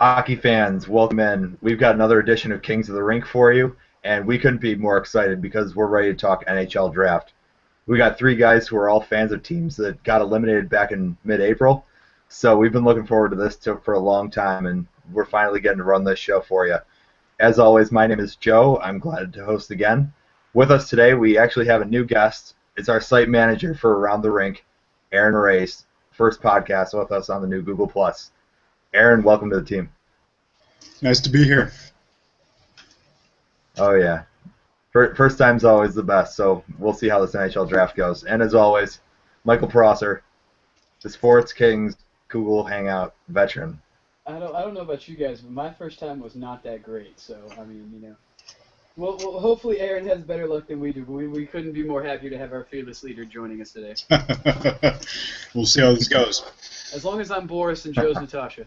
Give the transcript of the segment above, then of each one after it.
Hockey fans, welcome in. We've got another edition of Kings of the Rink for you, and we couldn't be more excited because we're ready to talk NHL Draft. We got three guys who are all fans of teams that got eliminated back in mid-April, so we've been looking forward to this for a long time, and we're finally getting to run this show for you. As always, my name is Joe. I'm glad to host again. With us today, we actually have a new guest. It's our site manager for Around the Rink, Aaron Race, first podcast with us on the new Google+. Aaron, welcome to the team. Nice to be here. Oh, yeah. First time's always the best, so we'll see how this NHL draft goes. And as always, Michael Prosser, the Sports Kings Google Hangout veteran. I don't know about you guys, but my first time was not that great. So, I mean, well, hopefully Aaron has better luck than we do, but we couldn't be more happy to have our fearless leader joining us today. We'll see how this goes. As long as I'm Boris and Joe's Natasha.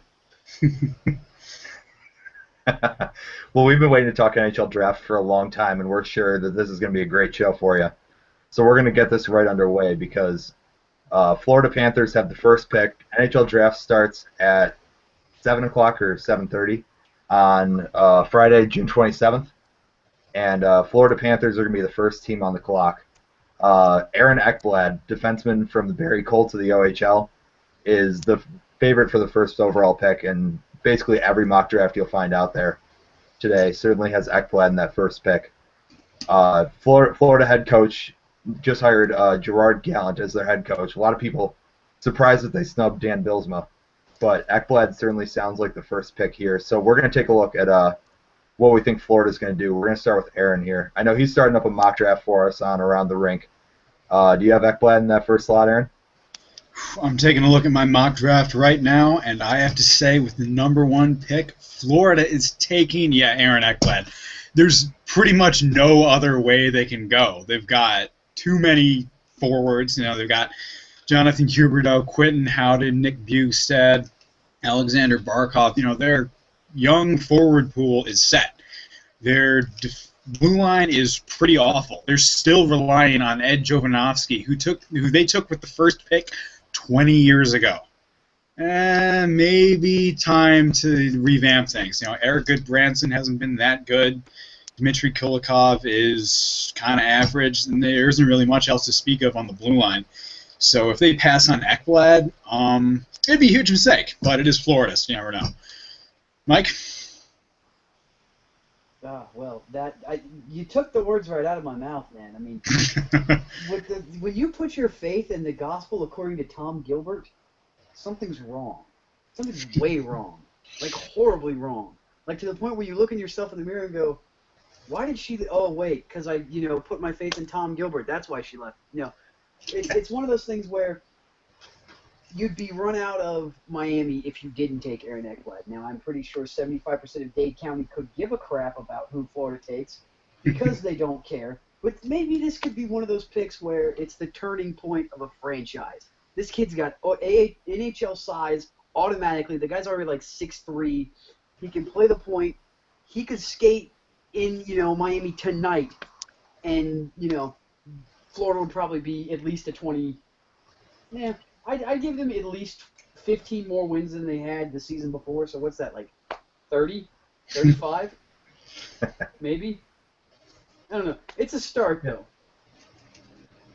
Well, we've been waiting to talk NHL Draft for a long time, and we're sure that this is going to be a great show for you. So we're going to get this right underway because Florida Panthers have the first pick. NHL Draft starts at 7 o'clock or 7:30 on Friday, June 27th, and Florida Panthers are going to be the first team on the clock. Aaron Ekblad, defenseman from the Barrie Colts of the OHL, is the favorite for the first overall pick, and basically every mock draft you'll find out there today certainly has Ekblad in that first pick. Florida head coach just hired Gerard Gallant as their head coach. A lot of people surprised that they snubbed Dan Bylsma, but Ekblad certainly sounds like the first pick here. So we're going to take a look at what we think Florida's going to do. We're going to start with Aaron here. I know he's starting up a mock draft for us on Around the Rink. Do you have Ekblad in that first slot, Aaron? I'm taking a look at my mock draft right now, and I have to say, with the number one pick, Florida is taking, Aaron Ekblad. There's pretty much no other way they can go. They've got too many forwards. They've got Jonathan Huberdeau, Quentin Howden, Nick Bugstad, Alexander Barkov. Their young forward pool is set. Their blue line is pretty awful. They're still relying on Ed Jovanovski, who they took with the first pick 20 years ago. Maybe time to revamp things. Eric Goodbranson hasn't been that good. Dmitry Kulikov is kind of average, and there isn't really much else to speak of on the blue line. So if they pass on Ekblad, it'd be a huge mistake, but it is Florida, so you never know. Mike? You took the words right out of my mouth, man. I mean, when you put your faith in the gospel according to Tom Gilbert, something's wrong. Something's way wrong. Like, horribly wrong. Like, to the point where you look in yourself in the mirror and go, why did she... Oh, wait, because I, put my faith in Tom Gilbert. That's why she left. It's one of those things where you'd be run out of Miami if you didn't take Aaron Ekblad. Now, I'm pretty sure 75% of Dade County could give a crap about who Florida takes because they don't care. But maybe this could be one of those picks where it's the turning point of a franchise. This kid's got NHL size automatically. The guy's already like 6'3". He can play the point. He could skate in, Miami tonight. And, Florida would probably be at least a 20. Yeah. I'd give them at least 15 more wins than they had the season before. So what's that, like 30? 35? Maybe? I don't know. It's a start, though.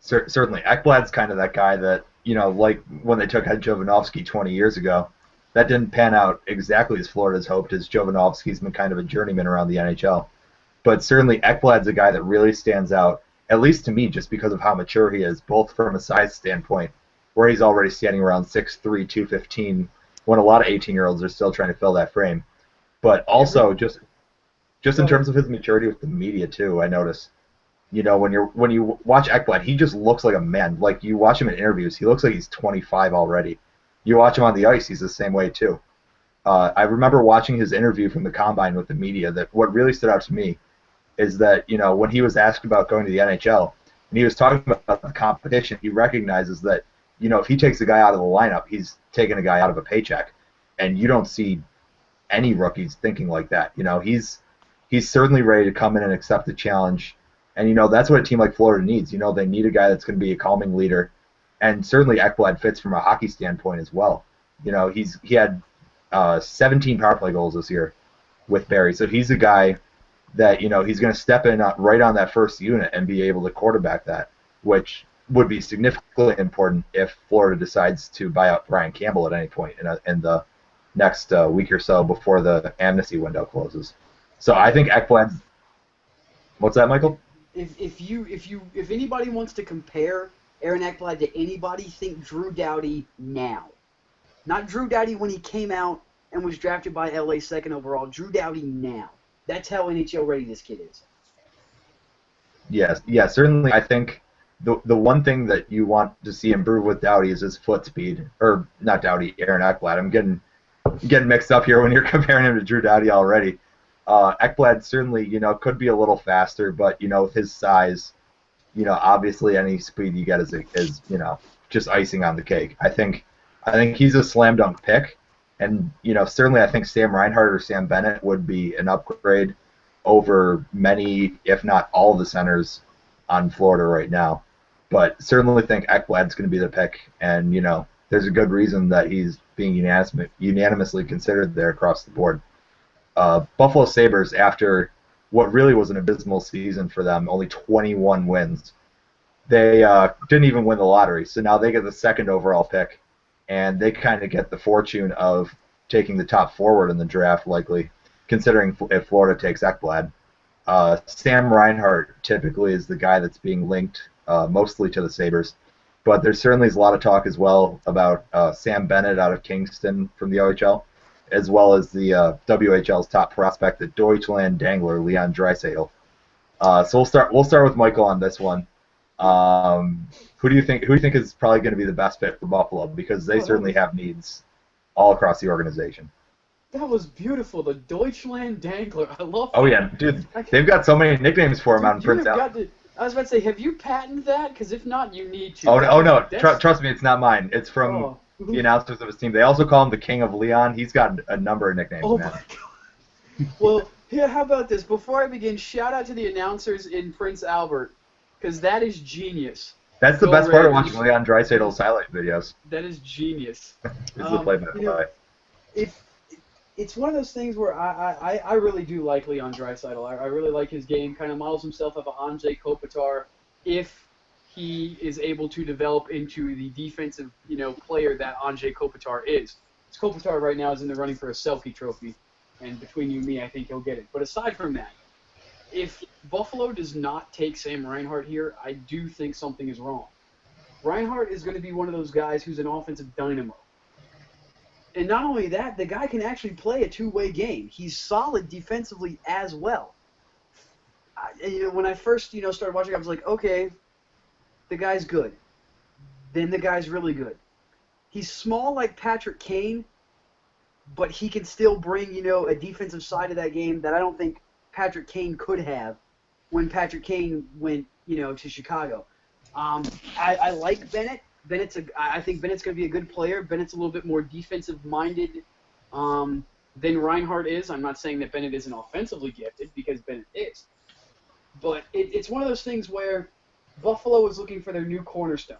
Certainly. Ekblad's kind of that guy that, like when they took Ed Jovanovski 20 years ago, that didn't pan out exactly as Florida's hoped, as Jovanovski's been kind of a journeyman around the NHL. But certainly Ekblad's a guy that really stands out, at least to me, just because of how mature he is, both from a size standpoint, where he's already standing around 6'3", 215, when a lot of 18-year-olds are still trying to fill that frame. But also, just in terms of his maturity with the media, too, I notice. When you watch Ekblad, he just looks like a man. Like, you watch him in interviews, he looks like he's 25 already. You watch him on the ice, he's the same way, too. I remember watching his interview from the Combine with the media, that what really stood out to me is that, when he was asked about going to the NHL, and he was talking about the competition, he recognizes that, if he takes a guy out of the lineup, he's taking a guy out of a paycheck. And you don't see any rookies thinking like that. He's certainly ready to come in and accept the challenge. And, that's what a team like Florida needs. They need a guy that's going to be a calming leader. And certainly Ekblad fits from a hockey standpoint as well. He had 17 power play goals this year with Barry. So he's a guy that, he's going to step in right on that first unit and be able to quarterback that, which would be significantly important if Florida decides to buy out Brian Campbell at any point in the next week or so before the amnesty window closes. So I think Ekblad's. What's that, Michael? If anybody wants to compare Aaron Ekblad to anybody, think Drew Doughty now. Not Drew Doughty when he came out and was drafted by LA second overall. Drew Doughty now. That's how NHL ready this kid is. Yes, yeah, certainly. I think the one thing that you want to see improve with Doughty is his foot speed, or not Doughty, Aaron Ekblad. I'm getting mixed up here when you're comparing him to Drew Doughty already. Ekblad certainly, could be a little faster, but with his size, obviously any speed you get is just icing on the cake. I think he's a slam dunk pick. And, certainly I think Sam Reinhart or Sam Bennett would be an upgrade over many, if not all, the centers on Florida right now. But certainly think Ekblad's going to be the pick. And, there's a good reason that he's being unanimously considered there across the board. Buffalo Sabres, after what really was an abysmal season for them, only 21 wins, they didn't even win the lottery. So now they get the second overall pick. And they kind of get the fortune of taking the top forward in the draft, likely, considering if Florida takes Ekblad. Sam Reinhart typically is the guy that's being linked mostly to the Sabres. But there certainly is a lot of talk as well about Sam Bennett out of Kingston from the OHL, as well as the WHL's top prospect, the Deutschland Dangler, Leon Draisaitl. So we'll start with Michael on this one. Who do you think is probably going to be the best fit for Buffalo? Because they certainly have needs all across the organization. That was beautiful. The Deutschland Dangler. I love that. Oh, yeah. Dude, they've got so many nicknames for him out in Prince Albert. I was about to say, have you patented that? Because if not, you need to. Oh, no. Trust me, it's not mine. It's from the announcers of his team. They also call him the King of Leon. He's got a number of nicknames, man. My God. Well, here, how about this? Before I begin, shout out to the announcers in Prince Albert, because that is genius. That's the best part of watching Leon Draisaitl's highlight videos. That is genius. It's the play-by-play. It's one of those things where I really do like Leon Draisaitl. I really like his game. Kind of models himself after Anze Kopitar if he is able to develop into the defensive player that Anze Kopitar is. Kopitar right now is in the running for a Selke trophy, and between you and me, I think he'll get it. But aside from that, if Buffalo does not take Sam Reinhart here, I do think something is wrong. Reinhart is going to be one of those guys who's an offensive dynamo. And not only that, the guy can actually play a two-way game. He's solid defensively as well. When I first started watching, I was like, okay, the guy's good. Then the guy's really good. He's small like Patrick Kane, but he can still bring a defensive side of that game that I don't think Patrick Kane could have when Patrick Kane went, to Chicago. I like Bennett. I think Bennett's going to be a good player. Bennett's a little bit more defensive-minded than Reinhart is. I'm not saying that Bennett isn't offensively gifted, because Bennett is. But it's one of those things where Buffalo is looking for their new cornerstone.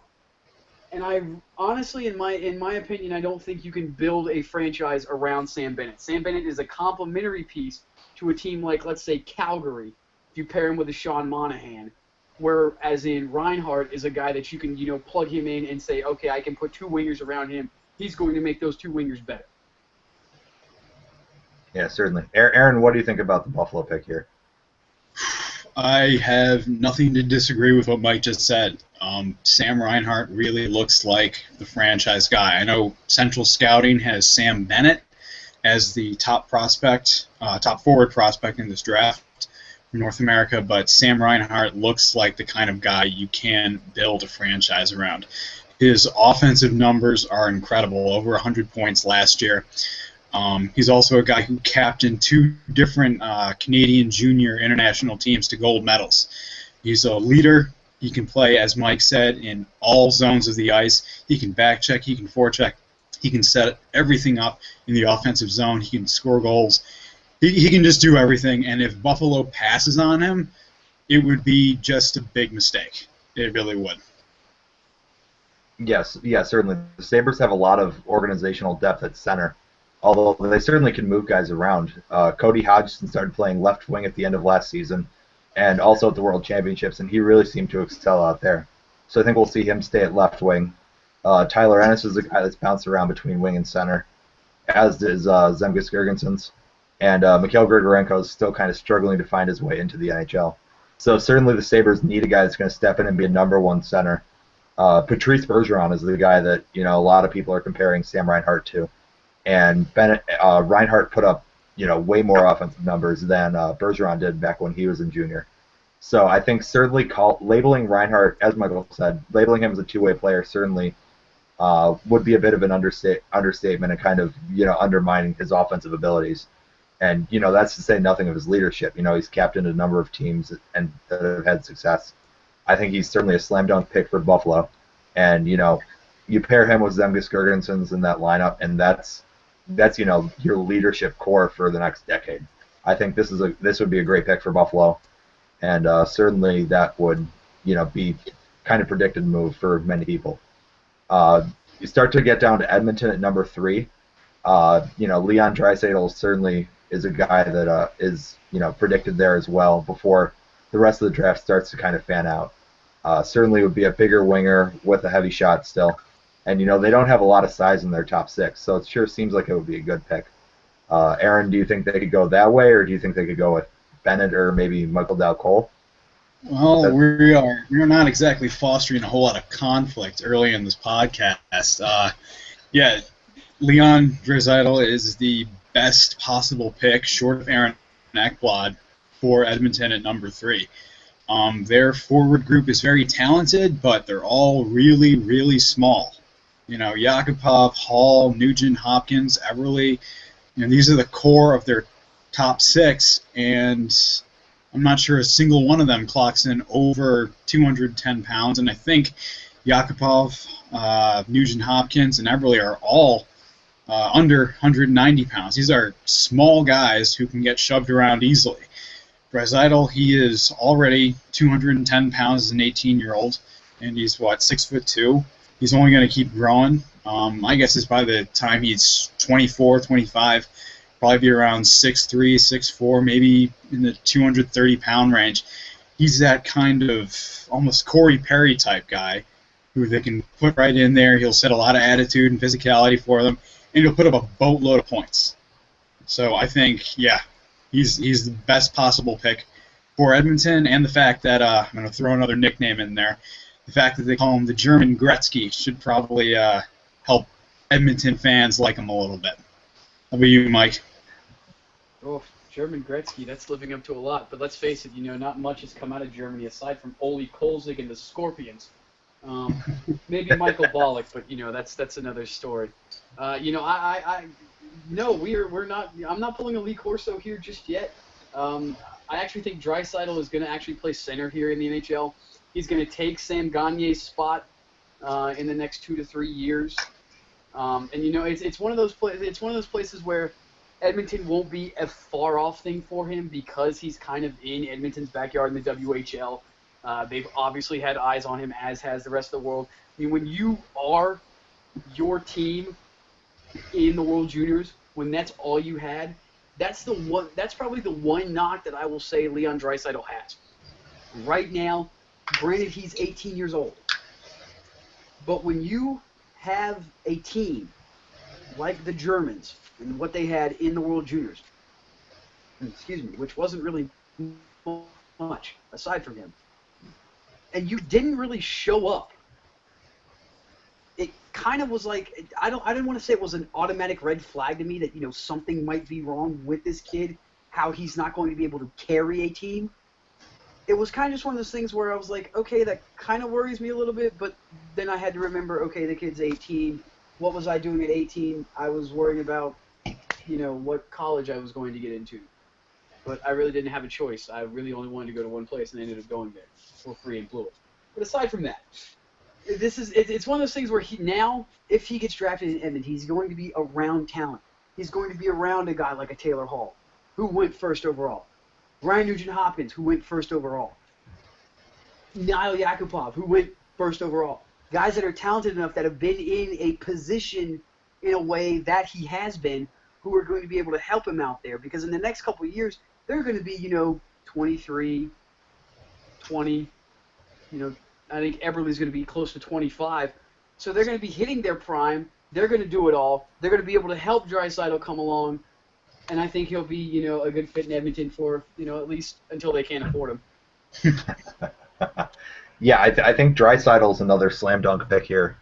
And I honestly, in my opinion, I don't think you can build a franchise around Sam Bennett. Sam Bennett is a complementary piece to a team like, let's say, Calgary, if you pair him with a Sean Monahan, whereas in Reinhart is a guy that you can, plug him in and say, okay, I can put two wingers around him. He's going to make those two wingers better. Yeah, certainly. Aaron, what do you think about the Buffalo pick here? I have nothing to disagree with what Mike just said. Sam Reinhart really looks like the franchise guy. I know Central Scouting has Sam Bennett as the top forward prospect in this draft from North America, but Sam Reinhart looks like the kind of guy you can build a franchise around. His offensive numbers are incredible, over 100 points last year. He's also a guy who captained two different Canadian junior international teams to gold medals. He's a leader. He can play, as Mike said, in all zones of the ice. He can back check. He can forecheck. He can set everything up in the offensive zone. He can score goals. He can just do everything. And if Buffalo passes on him, it would be just a big mistake. It really would. Yes, certainly. The Sabres have a lot of organizational depth at center. although they certainly can move guys around. Cody Hodgson started playing left wing at the end of last season, and also at the World Championships, and he really seemed to excel out there. So I think we'll see him stay at left wing. Tyler Ennis is a guy that's bounced around between wing and center, as is Zemgus Girgensons. And Mikhail Grigorenko is still kind of struggling to find his way into the NHL. So certainly the Sabres need a guy that's going to step in and be a number one center. Patrice Bergeron is the guy that a lot of people are comparing Sam Reinhart to, and Reinhart put up way more offensive numbers than Bergeron did back when he was in junior. So I think certainly labeling Reinhart, as Michael said, labeling him as a two-way player certainly would be a bit of an understatement and kind of undermining his offensive abilities. And that's to say nothing of his leadership. He's captained a number of teams and that have had success. I think he's certainly a slam dunk pick for Buffalo. And you pair him with Zemgus Girgensons in that lineup, and that's your leadership core for the next decade. I think this would be a great pick for Buffalo, and certainly that would be kind of predicted move for many people. You start to get down to Edmonton at number 3. Leon Draisaitl certainly is a guy that is predicted there as well before the rest of the draft starts to kind of fan out. Certainly would be a bigger winger with a heavy shot still. And, they don't have a lot of size in their top 6, so it sure seems like it would be a good pick. Aaron, do you think they could go that way, or do you think they could go with Bennett or maybe Michael Dal-Cole? Well, we're not exactly fostering a whole lot of conflict early in this podcast. Leon Draisaitl is the best possible pick, short of Aaron Ekblad, for Edmonton at number 3. Their forward group is very talented, but they're all really, really small. Yakupov, Hall, Nugent, Hopkins, Everly, these are the core of their top 6, and I'm not sure a single one of them clocks in over 210 pounds, and I think Yakupov, Nugent Hopkins, and Everly are all under 190 pounds. These are small guys who can get shoved around easily. Draisaitl, he is already 210 pounds as an 18-year-old, and he's, 6'2". He's only going to keep growing. My guess is by the time he's 24, 25, probably be around 6'3", 6'4", maybe in the 230-pound range. He's that kind of almost Corey Perry type guy who they can put right in there. He'll set a lot of attitude and physicality for them, and he'll put up a boatload of points. So I think, he's the best possible pick for Edmonton, and the fact that I'm going to throw another nickname in there. The fact that they call him the German Gretzky should probably help Edmonton fans like him a little bit. How about you, Mike? Oh, German Gretzky, that's living up to a lot. But let's face it, not much has come out of Germany aside from Ole Kolzig and the Scorpions. Maybe Michael Ballack, but that's another story. No, we're not. I'm not pulling a Lee Corso here just yet. I actually think Draisaitl is going to actually play center here in the NHL. He's going to take Sam Gagner's spot in the next 2 to 3 years. It's one of those places where Edmonton won't be a far off thing for him because he's kind of in Edmonton's backyard in the WHL. They've obviously had eyes on him, as has the rest of the world. I mean, when you are your team in the World Juniors, when that's all you had, that's probably the one knock that I will say Leon Draisaitl has. Right now, granted he's 18 years old, but when you have a team like the Germans and what they had in the World Juniors, which wasn't really much aside from him, and you didn't really show up, it kind of was like, I didn't want to say it was an automatic red flag to me that something might be wrong with this kid, how he's not going to be able to carry a team. It was kind of just one of those things where I was like, okay, that kind of worries me a little bit, but then I had to remember, okay, the kid's 18. What was I doing at 18? I was worrying about, what college I was going to get into. But I really didn't have a choice. I really only wanted to go to one place, and I ended up going there for free and fluid. But aside from that, it's one of those things where now, if he gets drafted in Edmonton, he's going to be around talent. He's going to be around a guy like a Taylor Hall, who went first overall. Ryan Nugent-Hopkins, who went first overall. Niall Yakupov, who went first overall. Guys that are talented enough that have been in a position in a way that he has been who are going to be able to help him out there. Because in the next couple of years, they're going to be, 23, 20. I think Eberle's going to be close to 25. So they're going to be hitting their prime. They're going to do it all. They're going to be able to help Draisaitl come along. And I think he'll be, a good fit in Edmonton for, at least until they can't afford him. Yeah, I think Draisaitl's another slam dunk pick here.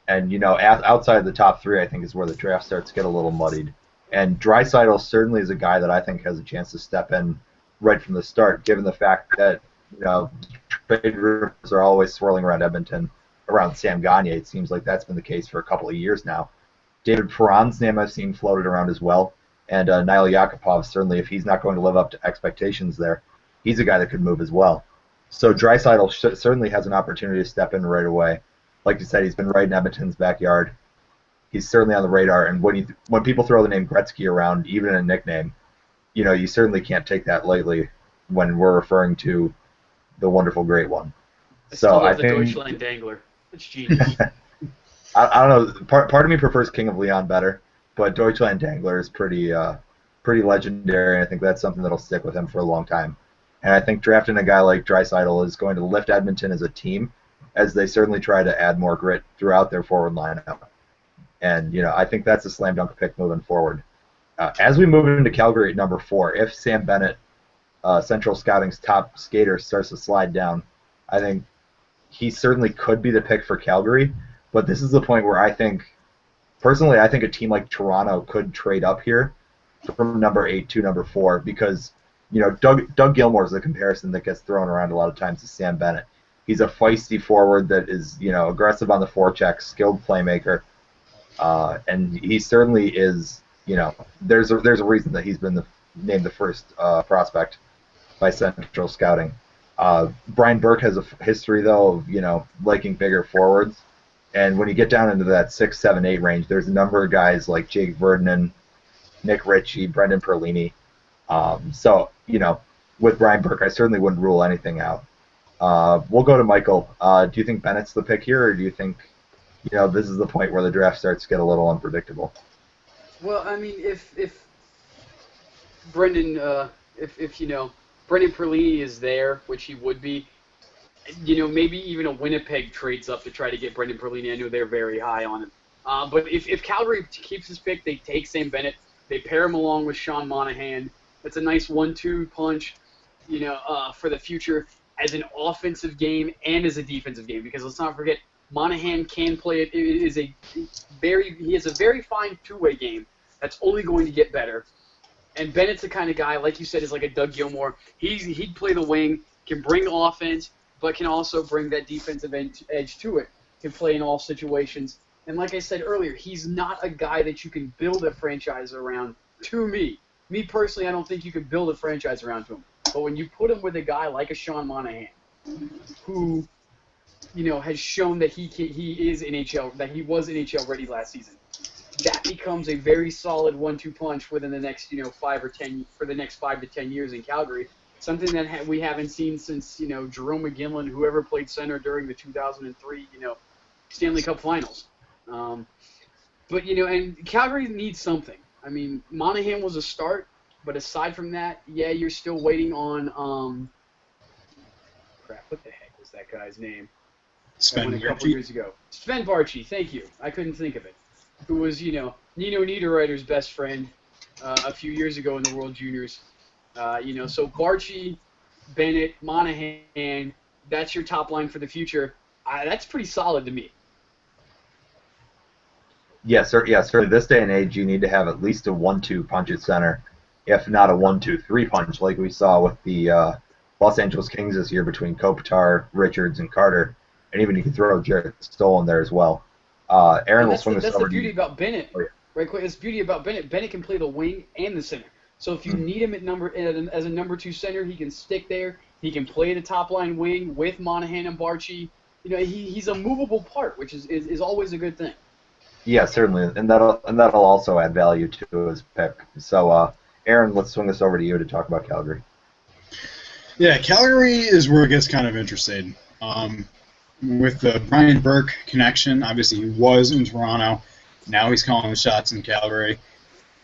And, outside the top three, I think is where the draft starts to get a little muddied. And Draisaitl certainly is a guy that I think has a chance to step in right from the start, given the fact that, trade rumors are always swirling around Edmonton, around Sam Gagner. It seems like that's been the case for a couple of years now. David Perron's name I've seen floated around as well. And Nail Yakupov, certainly, if he's not going to live up to expectations there, he's a guy that could move as well. So Draisaitl certainly has an opportunity to step in right away. Like you said, he's been right in Edmonton's backyard. He's certainly on the radar. And when people throw the name Gretzky around, even in a nickname, you certainly can't take that lightly when we're referring to the wonderful great one. I think Deutschland Dangler. It's genius. I don't know. Part of me prefers King of Leon better, but Deutschland Dangler is pretty legendary, and I think that's something that'll stick with him for a long time. And I think drafting a guy like Draisaitl is going to lift Edmonton as a team, as they certainly try to add more grit throughout their forward lineup. And I think that's a slam dunk pick moving forward. As we move into Calgary at number 4, if Sam Bennett, Central Scouting's top skater, starts to slide down, I think he certainly could be the pick for Calgary. But this is the point where I think a team like Toronto could trade up here from number 8 to number 4 because, Doug Gilmour is the comparison that gets thrown around a lot of times to Sam Bennett. He's a feisty forward that is, aggressive on the forecheck, skilled playmaker, and he certainly is. There's a reason that he's been named the first prospect by Central Scouting. Brian Burke has a history though of liking bigger forwards, and when you get down into that 6, 7, 8 range, there's a number of guys like Jake Verdinen, Nick Ritchie, Brendan Perlini. So with Brian Burke, I certainly wouldn't rule anything out. We'll go to Michael. Do you think Bennett's the pick here, or do you think, this is the point where the draft starts to get a little unpredictable? Well, I mean, if Brendan, Brendan Perlini is there, which he would be, maybe even a Winnipeg trades up to try to get Brendan Perlini. I know they're very high on him. But if Calgary keeps his pick, they take Sam Bennett. They pair him along with Sean Monahan. It's a nice 1-2 punch, for the future as an offensive game and as a defensive game. Because let's not forget, Monahan can play it. He has a very fine two-way game that's only going to get better. And Bennett's the kind of guy, like you said, is like a Doug Gilmour. He'd play the wing, can bring offense, but can also bring that defensive edge to it. Can play in all situations. And like I said earlier, he's not a guy that you can build a franchise around. To me personally, I don't think you can build a franchise around him. But when you put him with a guy like a Sean Monahan, who has shown that he was NHL ready last season, that becomes a very solid 1-2 punch within the next 5 to 10 years in Calgary. Something that we haven't seen since Jerome McGinley, whoever played center during the 2003 Stanley Cup Finals. But and Calgary needs something. I mean, Monahan was a start, but aside from that, yeah, you're still waiting on what the heck was that guy's name? Sven a couple years ago. Sven Barchi, thank you. I couldn't think of it. Who was, Nino Niederreiter's best friend a few years ago in the World Juniors. So Barchi, Bennett, Monahan, that's your top line for the future. That's pretty solid to me. Yes, sir. Yeah, certainly. This day and age, you need to have at least a 1-2 punch at center, if not a 1-2-3 punch, like we saw with the Los Angeles Kings this year between Kopitar, Richards, and Carter. And even you can throw Jarrett Stoll in there as well. Aaron will swing this over to you. That's the beauty about Bennett. Oh, yeah. Right quick. That's the beauty about Bennett. Bennett can play the wing and the center. So if you need him as a number 2 center, he can stick there. He can play the top line wing with Monahan and Barchi. He's a movable part, which is always a good thing. Yeah, certainly, and that'll also add value to his pick. So, Aaron, let's swing this over to you to talk about Calgary. Yeah, Calgary is where it gets kind of interesting. With the Brian Burke connection, obviously he was in Toronto. Now he's calling the shots in Calgary.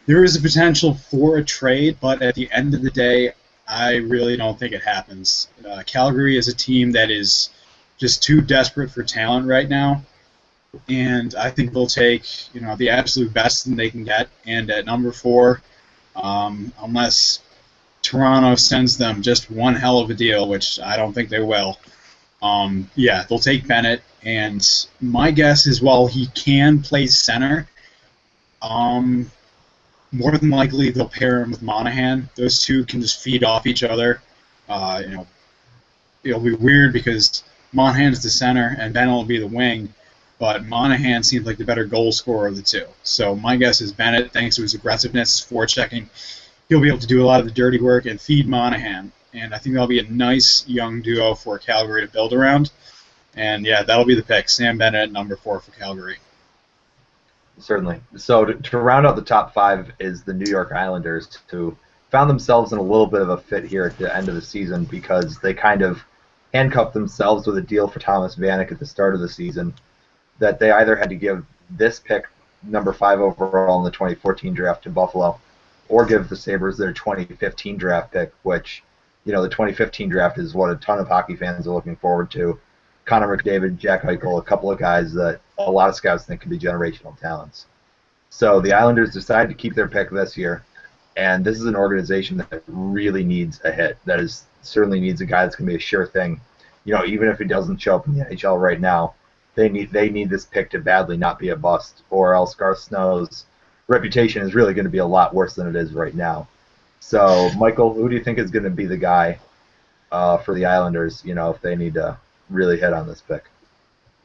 There is a potential for a trade, but at the end of the day, I really don't think it happens. Calgary is a team that is just too desperate for talent right now, and I think they'll take the absolute best that they can get. And at number 4, unless Toronto sends them just one hell of a deal, which I don't think they will, they'll take Bennett. And my guess is while he can play center, more than likely they'll pair him with Monahan. Those two can just feed off each other. It'll be weird because Monahan is the center and Bennett will be the wing, but Monahan seems like the better goal scorer of the two. So my guess is Bennett, thanks to his aggressiveness, forechecking, he'll be able to do a lot of the dirty work and feed Monahan. And I think that'll be a nice young duo for Calgary to build around. And yeah, that'll be the pick. Sam Bennett at number 4 for Calgary. Certainly. So to round out the top 5 is the New York Islanders, who found themselves in a little bit of a fit here at the end of the season because they kind of handcuffed themselves with a deal for Thomas Vanek at the start of the season that they either had to give this pick, number 5 overall in the 2014 draft, to Buffalo, or give the Sabres their 2015 draft pick, which, the 2015 draft is what a ton of hockey fans are looking forward to. Connor McDavid, Jack Eichel, a couple of guys that a lot of scouts think could be generational talents. So the Islanders decided to keep their pick this year, and this is an organization that really needs a hit. That is certainly needs a guy that's going to be a sure thing. Even if he doesn't show up in the NHL right now, they need this pick to badly not be a bust, or else Garth Snow's reputation is really going to be a lot worse than it is right now. So, Michael, who do you think is going to be the guy for the Islanders, if they need to really hit on this pick?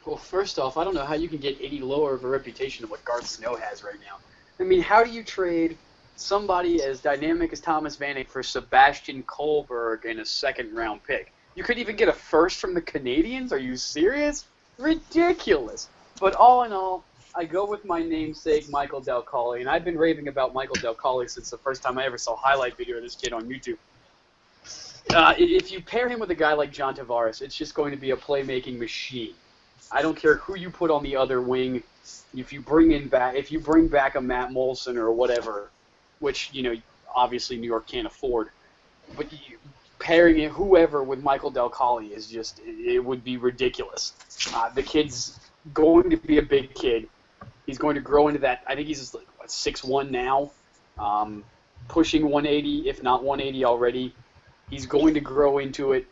Well, first off, I don't know how you can get any lower of a reputation than what Garth Snow has right now. I mean, how do you trade somebody as dynamic as Thomas Vanek for Sebastian Kohlberg in a second-round pick? You could even get a first from the Canadians? Are you serious? Ridiculous. But all in all, I go with my namesake, Michael Del Calle, and I've been raving about Michael Del Calle since the first time I ever saw a highlight video of this kid on YouTube. If you pair him with a guy like John Tavares, it's just going to be a playmaking machine. I don't care who you put on the other wing. If you bring back a Matt Molson or whatever, which obviously New York can't afford, but pairing whoever with Michael Del Calle is it would be ridiculous. The kid's going to be a big kid. He's going to grow into that. I think he's 6'1" now, pushing 180, if not 180 already. He's going to grow into it,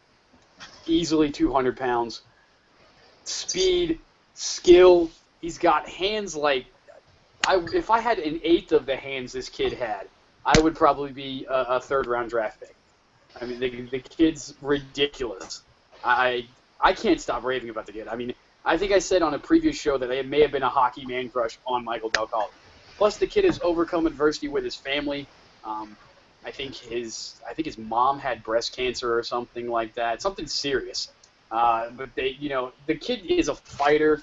easily 200 pounds. Speed, skill, he's got hands if I had an eighth of the hands this kid had, I would probably be a third-round draft pick. I mean, the kid's ridiculous. I can't stop raving about the kid. I mean, I think I said on a previous show that it may have been a hockey man crush on Michael Del Calle. Plus, the kid has overcome adversity with his family. I think his mom had breast cancer or something like that, something serious. But the kid is a fighter,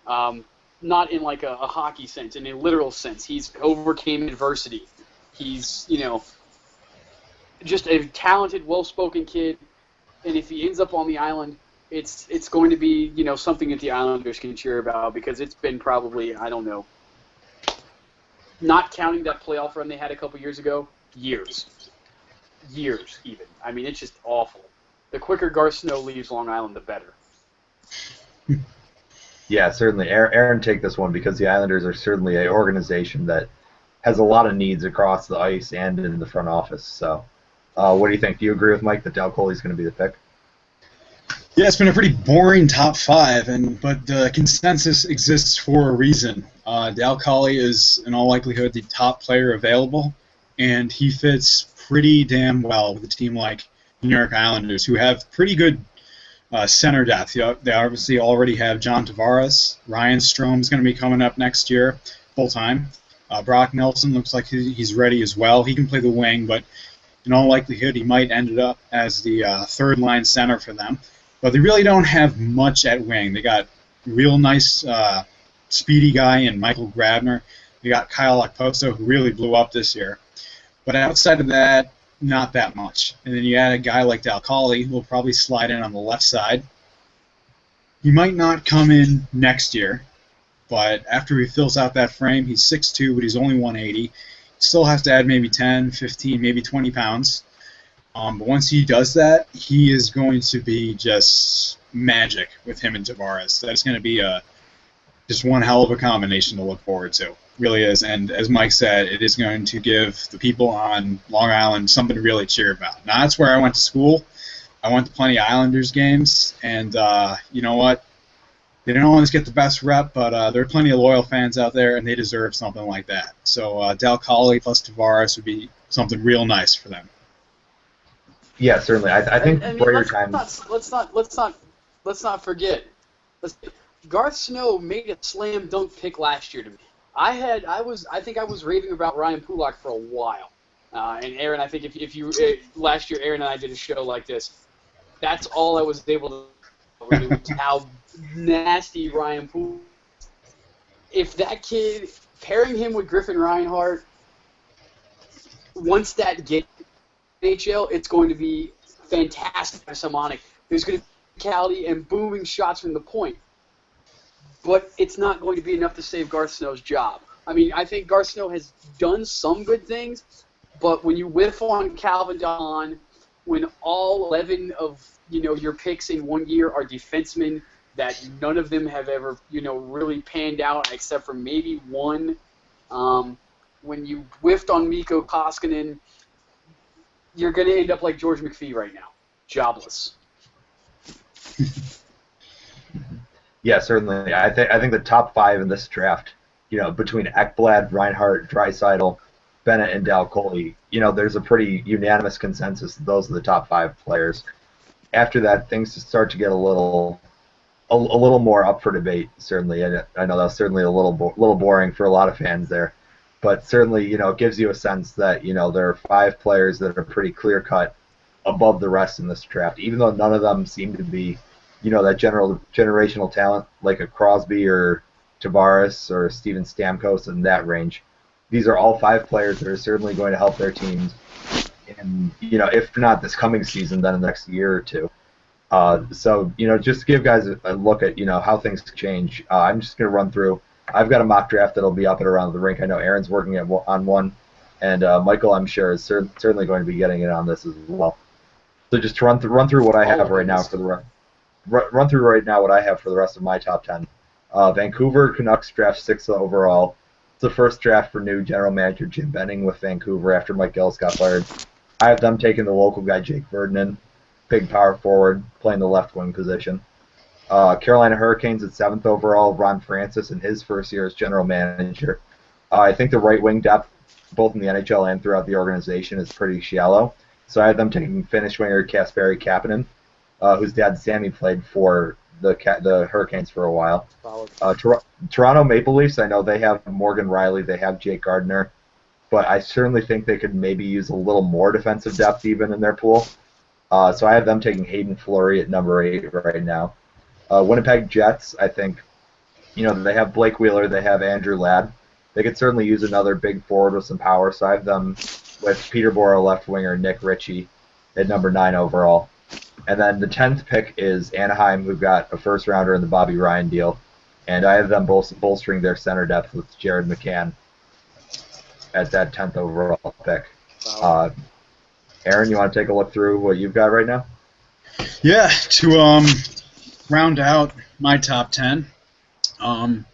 not in like a hockey sense, in a literal sense. He's overcame adversity. He's just a talented, well-spoken kid, and if he ends up on the island, it's going to be something that the Islanders can cheer about, because it's been probably, I don't know, not counting that playoff run they had a couple years ago, years even. I mean, it's just awful. The quicker Garth Snow leaves Long Island, the better. Yeah, certainly. Aaron, take this one, because the Islanders are certainly an organization that has a lot of needs across the ice and in the front office. So, what do you think? Do you agree with Mike that Del Calle is going to be the pick? Yeah, it's been a pretty boring top 5, but the consensus exists for a reason. Del Calle is, in all likelihood, the top player available, and he fits pretty damn well with a team like New York Islanders, who have pretty good center depth. They obviously already have John Tavares. Ryan Strome is going to be coming up next year full-time. Brock Nelson looks like he's ready as well. He can play the wing, but in all likelihood he might end up as the third-line center for them. But they really don't have much at wing. They got real nice speedy guy in Michael Grabner. They got Kyle Okposo, who really blew up this year. But outside of that, not that much. And then you add a guy like Del Calle, who will probably slide in on the left side. He might not come in next year, but after he fills out that frame, he's 6'2", but he's only 180. Still has to add maybe 10, 15, maybe 20 pounds. But once he does that, he is going to be just magic with him and Tavares. That's going to be just one hell of a combination to look forward to. Really is. And as Mike said, it is going to give the people on Long Island something to really cheer about. Now, that's where I went to school. I went to plenty of Islanders games, and you know what? They don't always get the best rep, but there are plenty of loyal fans out there, and they deserve something like that. So Dal Colley plus Tavares would be something real nice for them. Yeah, certainly. I think I mean, for your time. Let's not forget. Garth Snow made a slam dunk pick last year to me. I think I was raving about Ryan Pulak for a while. And Aaron, I think if you last year, Aaron and I did a show like this. That's all I was able to really was how nasty Ryan Pulak. If that kid, pairing him with Griffin Reinhart, once that gets NHL, it's going to be fantastic for Simonic. There's going to be physicality and booming shots from the point. But it's not going to be enough to save Garth Snow's job. I mean, I think Garth Snow has done some good things, but when you whiff on Calvin Don, when all 11 of your picks in 1 year are defensemen that none of them have ever really panned out except for maybe one, when you whiffed on Mikko Koskinen, you're going to end up like George McPhee right now, jobless. Yeah, certainly. I think the top 5 in this draft, between Ekblad, Reinhart, Draisaitl, Bennett, and Dal Colley, there's a pretty unanimous consensus that those are the top 5 players. After that, things start to get a little more up for debate. Certainly, and I know that's certainly a little boring for a lot of fans there, but certainly, it gives you a sense that there are 5 players that are pretty clear cut above the rest in this draft, even though none of them seem to be, that generational talent like a Crosby or Tavares or Steven Stamkos in that range. These are all 5 players that are certainly going to help their teams, and if not this coming season, then the next year or two. So just to give guys a look at how things change. I'm just going to run through. I've got a mock draft that'll be up and around the rink. I know Aaron's working on one, and Michael, I'm sure, is certainly going to be getting in on this as well. So just to run through what I have right now for the run through right now what I have for the rest of my top 10. Vancouver Canucks draft 6th overall. It's the first draft for new general manager Jim Benning with Vancouver after Mike Gillis got fired. I have them taking the local guy Jake Verdinen, big power forward, playing the left wing position. Carolina Hurricanes at 7th overall, Ron Francis in his first year as general manager. I think the right wing depth, both in the NHL and throughout the organization, is pretty shallow. So I have them taking Finnish winger Kasperi Kapanen, whose dad Sammy played for the Hurricanes for a while. Toronto Maple Leafs, I know they have Morgan Riley, they have Jake Gardiner, but I certainly think they could maybe use a little more defensive depth even in their pool. So I have them taking Hayden Fleury at number 8 right now. Winnipeg Jets, I think, they have Blake Wheeler, they have Andrew Ladd. They could certainly use another big forward with some power, so I have them with Peterborough left winger Nick Ritchie at number 9 overall. And then the 10th pick is Anaheim, who got a first rounder in the Bobby Ryan deal. And I have them bolstering their center depth with Jared McCann at that 10th overall pick. Aaron, you want to take a look through what you've got right now? Yeah, to round out my top 10,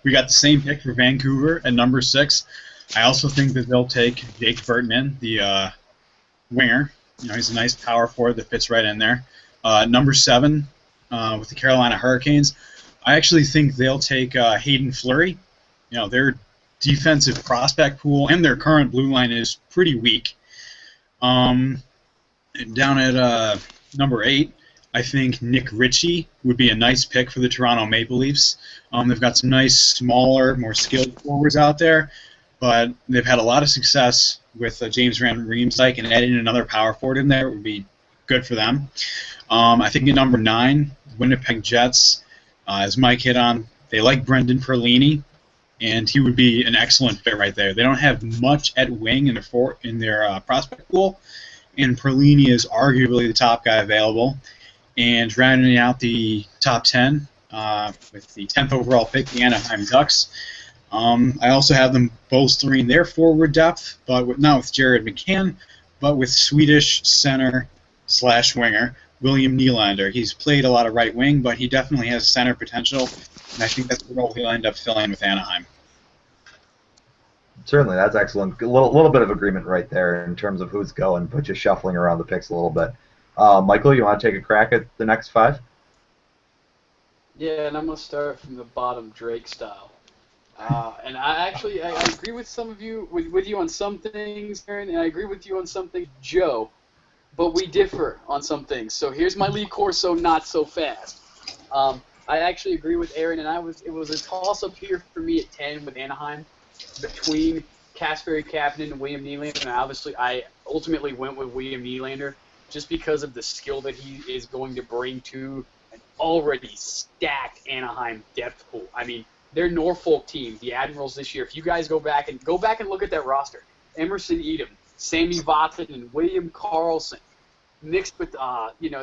we got the same pick for Vancouver at number 6. I also think that they'll take Jake Vertinen, the winger. He's a nice power forward that fits right in there. Number 7 with the Carolina Hurricanes, I actually think they'll take Hayden Fleury. Their defensive prospect pool and their current blue line is pretty weak. Down at number 8, I think Nick Ritchie would be a nice pick for the Toronto Maple Leafs. They've got some nice, smaller, more skilled forwards out there, but they've had a lot of success with James Van Riemsdyk, and adding another power forward in there would be good for them. I think at number 9, Winnipeg Jets, as Mike hit on, they like Brendan Perlini, and he would be an excellent fit right there. They don't have much at wing in their prospect pool, and Perlini is arguably the top guy available. And rounding out the top 10 with the 10th overall pick, the Anaheim Ducks, I also have them bolstering their forward depth, but not with Jared McCann, but with Swedish center / winger William Nylander. He's played a lot of right wing, but he definitely has center potential, and I think that's the role he'll end up filling with Anaheim. Certainly, that's excellent. A little bit of agreement right there in terms of who's going, but just shuffling around the picks a little bit. Michael, you want to take a crack at the next 5? Yeah, and I'm going to start from the bottom, Drake style. And I agree with some of you, with you on some things, Aaron, and I agree with you on some things, Joe, but we differ on some things. So here's my Lee Corso not so fast. I actually agree with Aaron, and it was a toss-up here for me at 10 with Anaheim between Kasperi Kapanen and William Nylander, and obviously I ultimately went with William Nylander just because of the skill that he is going to bring to an already stacked Anaheim depth pool. I mean, their Norfolk team, the Admirals this year, if you guys go back and look at that roster, Emerson Edom, Sammy Vatanen, and William Karlsson, mixed with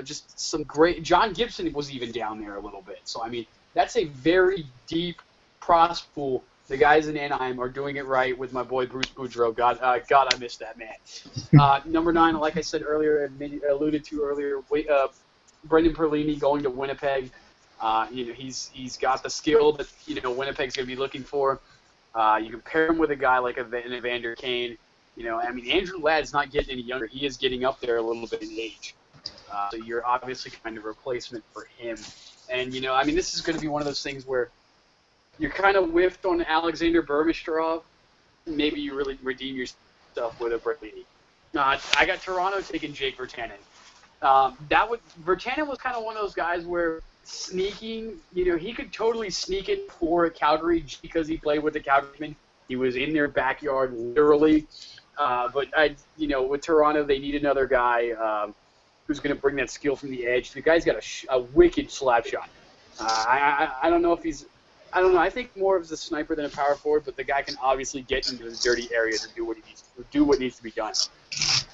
just some great. John Gibson was even down there a little bit. So I mean, that's a very deep prospect pool. The guys in Anaheim are doing it right with my boy Bruce Boudreau. God, I miss that man. Number 9, like I said earlier, alluded to earlier, Brendan Perlini going to Winnipeg. He's got the skill that Winnipeg's going to be looking for. You can pair him with a guy like an Evander Kane. I mean, Andrew Ladd's not getting any younger. He is getting up there a little bit in age. So you're obviously kind of a replacement for him. And, I mean, this is going to be one of those things where you're kind of whiffed on Alexander Burmistrov. Maybe you really redeem yourself with a Bertolini. I got Toronto taking Jake Virtanen. Virtanen was kind of one of those guys where sneaking, he could totally sneak it for Calgary because he played with the Calgarymen. He was in their backyard, literally. But with Toronto, they need another guy who's going to bring that skill from the edge. The guy's got a wicked slap shot. I don't know if he's. I don't know. I think more of a sniper than a power forward, but the guy can obviously get into the dirty areas and do what needs to be done.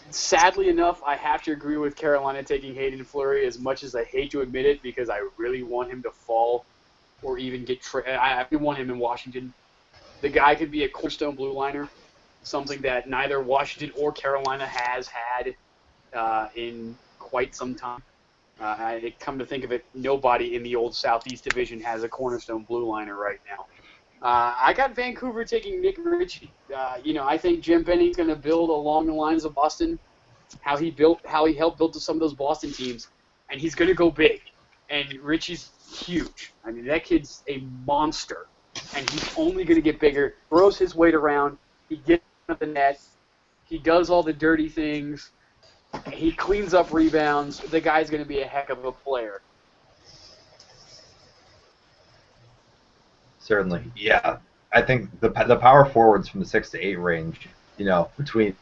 Sadly enough, I have to agree with Carolina taking Hayden Fleury, as much as I hate to admit it, because I really want him to fall or even get I want him in Washington. The guy could be a cornerstone blue liner, something that neither Washington or Carolina has had in quite some time. I come to think of it, nobody in the old Southeast Division has a cornerstone blue liner right now. I got Vancouver taking Nick Ritchie. I think Jim Benning's going to build along the lines of Boston, how he helped build to some of those Boston teams, and he's going to go big. And Ritchie's huge. I mean, that kid's a monster, and he's only going to get bigger. Throws his weight around. He gets at the net. He does all the dirty things. He cleans up rebounds. The guy's going to be a heck of a player. Certainly, yeah. I think the power forwards from the 6 to 8 range, between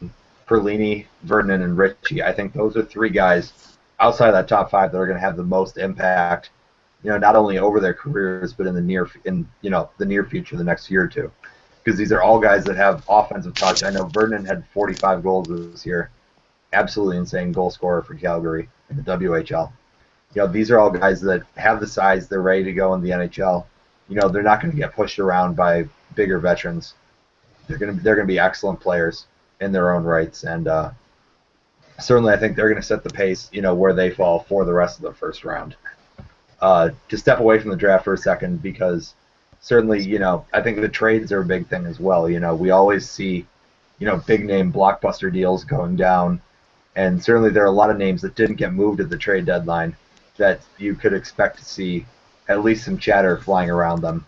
Perlini, Vernon, and Ritchie, I think those are 3 guys outside of that top 5 that are going to have the most impact, not only over their careers but in the near future, the next year or two, because these are all guys that have offensive touch. I know Vernon had 45 goals this year. Absolutely insane goal scorer for Calgary in the WHL. These are all guys that have the size. They're ready to go in the NHL. They're not going to get pushed around by bigger veterans. They're going to be excellent players in their own rights, and certainly I think they're going to set the pace. Where they fall for the rest of the first round. To step away from the draft for a second, because certainly I think the trades are a big thing as well. We always see big name blockbuster deals going down. And certainly there are a lot of names that didn't get moved at the trade deadline that you could expect to see at least some chatter flying around them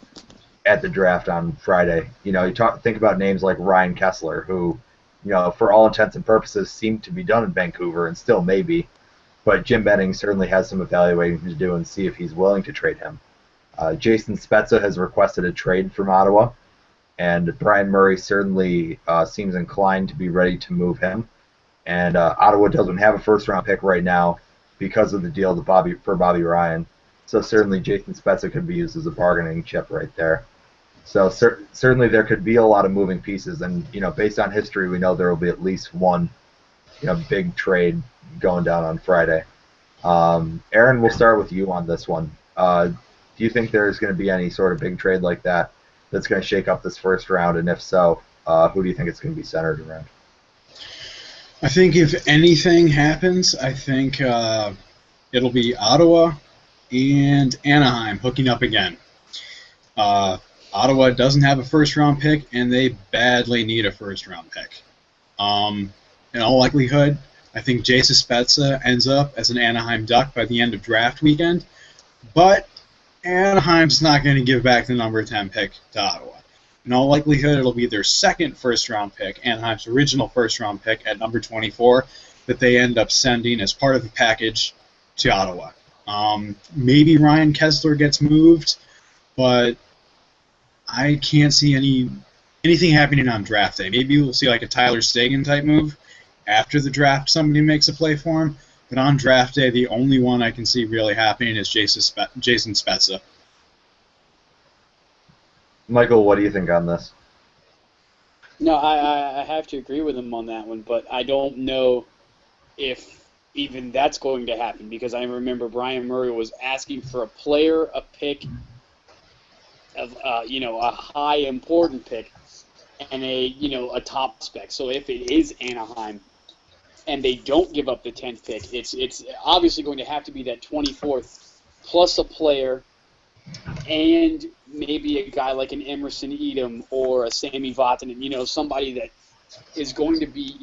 at the draft on Friday. Think about names like Ryan Kessler, who, for all intents and purposes seemed to be done in Vancouver and still may be. But Jim Benning certainly has some evaluating to do and see if he's willing to trade him. Jason Spezza has requested a trade from Ottawa, and Brian Murray certainly seems inclined to be ready to move him. And Ottawa doesn't have a first-round pick right now because of the deal for Bobby Ryan. So certainly Jason Spezza could be used as a bargaining chip right there. So certainly there could be a lot of moving pieces. And, based on history, we know there will be at least one big trade going down on Friday. Aaron, we'll start with you on this one. Do you think there's going to be any sort of big trade like that that's going to shake up this first round? And if so, who do you think it's going to be centered around? I think if anything happens, I think it'll be Ottawa and Anaheim hooking up again. Ottawa doesn't have a first-round pick, and they badly need a first-round pick. In all likelihood, I think Jason Spezza ends up as an Anaheim Duck by the end of draft weekend, but Anaheim's not going to give back the number 10 pick to Ottawa. In all likelihood, it'll be their second first-round pick, Anaheim's original first-round pick at number 24, that they end up sending as part of the package to Ottawa. Maybe Ryan Kesler gets moved, but I can't see anything happening on draft day. Maybe we'll see like a Tyler Seguin type move after the draft. Somebody makes a play for him, but on draft day, the only one I can see really happening is Jason Spezza. Michael, what do you think on this? No, I have to agree with him on that one, but I don't know if even that's going to happen, because I remember Brian Murray was asking for a player, a pick, of a high important pick, and a top spec. So if it is Anaheim and they don't give up the 10th pick, it's obviously going to have to be that 24th plus a player and maybe a guy like an Emerson Edom or a Sammy Vatanen, somebody that is going to be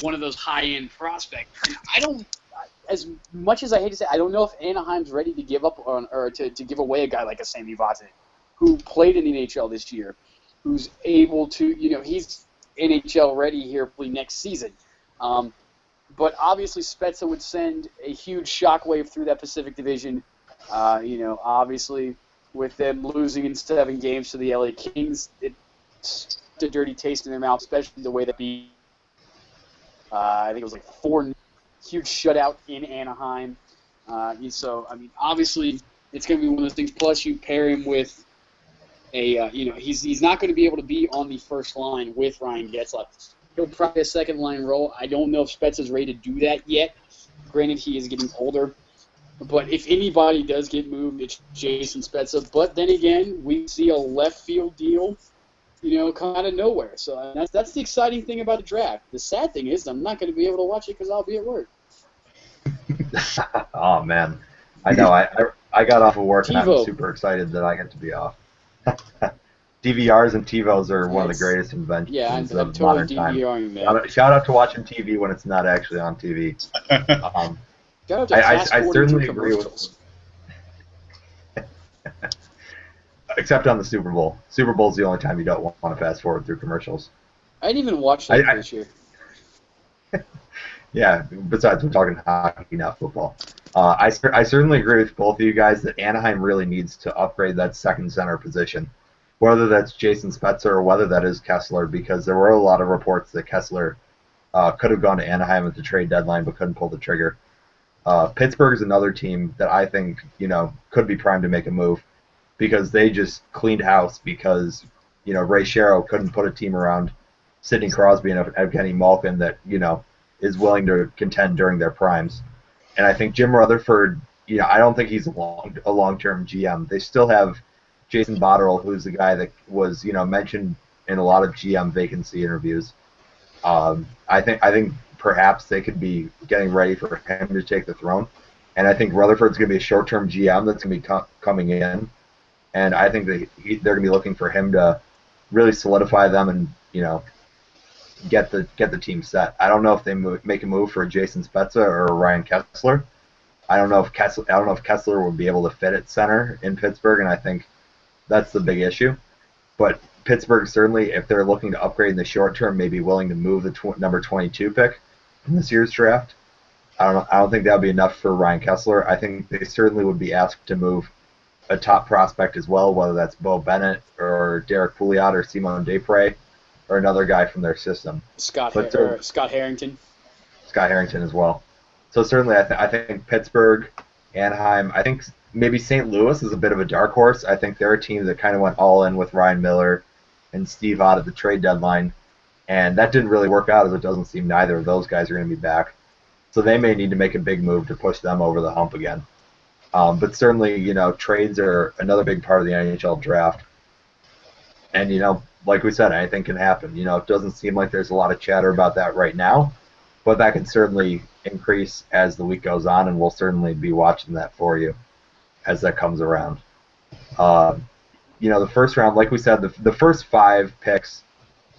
one of those high-end prospects. And I don't, as much as I hate to say, I don't know if Anaheim's ready to give up on or to give away a guy like a Sammy Vatanen, who played in the NHL this year, who's able to, he's NHL ready here probably next season. But obviously Spezza would send a huge shockwave through that Pacific Division. Obviously with them losing in 7 games to the LA Kings, it's a dirty taste in their mouth, especially the way that I think it was like 4 huge shutout in Anaheim. Obviously it's going to be one of those things. Plus you pair him with he's not going to be able to be on the first line with Ryan Getzlaf. He'll probably a second line role. I don't know if Spezza's ready to do that yet. Granted, he is getting older. But if anybody does get moved, it's Jason Spezza. But then again, we see a left field deal, come out of nowhere. So that's the exciting thing about the draft. The sad thing is I'm not going to be able to watch it because I'll be at work. Oh, man. I know. I got off of work TiVo. And I'm super excited that I get to be off. DVRs and TiVos are one of the greatest inventions I'm of totally modern DVRing time. that. Shout out to watching TV when it's not actually on TV. Shout out to I fast-forwarding certainly through agree commercials. Except on the Super Bowl. Super Bowl's the only time you don't want to fast forward through commercials. I didn't even watch that this year. Yeah, besides we're talking hockey, not football. I certainly agree with both of you guys that Anaheim really needs to upgrade that second center position, whether that's Jason Spezza or whether that is Kessler, because there were a lot of reports that Kessler could have gone to Anaheim at the trade deadline but couldn't pull the trigger. Pittsburgh is another team that I think could be primed to make a move because they just cleaned house because Ray Shero couldn't put a team around Sidney Crosby and Evgeny Malkin that is willing to contend during their primes. And I think Jim Rutherford, I don't think he's a long-term GM. They still have Jason Botterill, who's the guy that was mentioned in a lot of GM vacancy interviews. I think perhaps they could be getting ready for him to take the throne. And I think Rutherford's going to be a short-term GM that's going to be coming in. And I think they're going to be looking for him to really solidify them and, get the team set. I don't know if they make a move for Jason Spezza or Ryan Kessler. I don't know if Kessler would be able to fit at center in Pittsburgh, and I think that's the big issue. But Pittsburgh certainly, if they're looking to upgrade in the short term, may be willing to move the number 22 pick in this year's draft. I don't think that would be enough for Ryan Kessler. I think they certainly would be asked to move a top prospect as well, whether that's Bo Bennett or Derek Pouliot or Simon Desprez or another guy from their system. Scott Harrington. Scott Harrington as well. So certainly I think Pittsburgh, Anaheim, I think maybe St. Louis is a bit of a dark horse. I think they're a team that kind of went all in with Ryan Miller and Steve Ott at the trade deadline, and that didn't really work out as it doesn't seem neither of those guys are going to be back. So they may need to make a big move to push them over the hump again. But certainly, trades are another big part of the NHL draft. And, like we said, anything can happen. It doesn't seem like there's a lot of chatter about that right now, but that can certainly increase as the week goes on, and we'll certainly be watching that for you as that comes around. The first round, like we said, the first 5 picks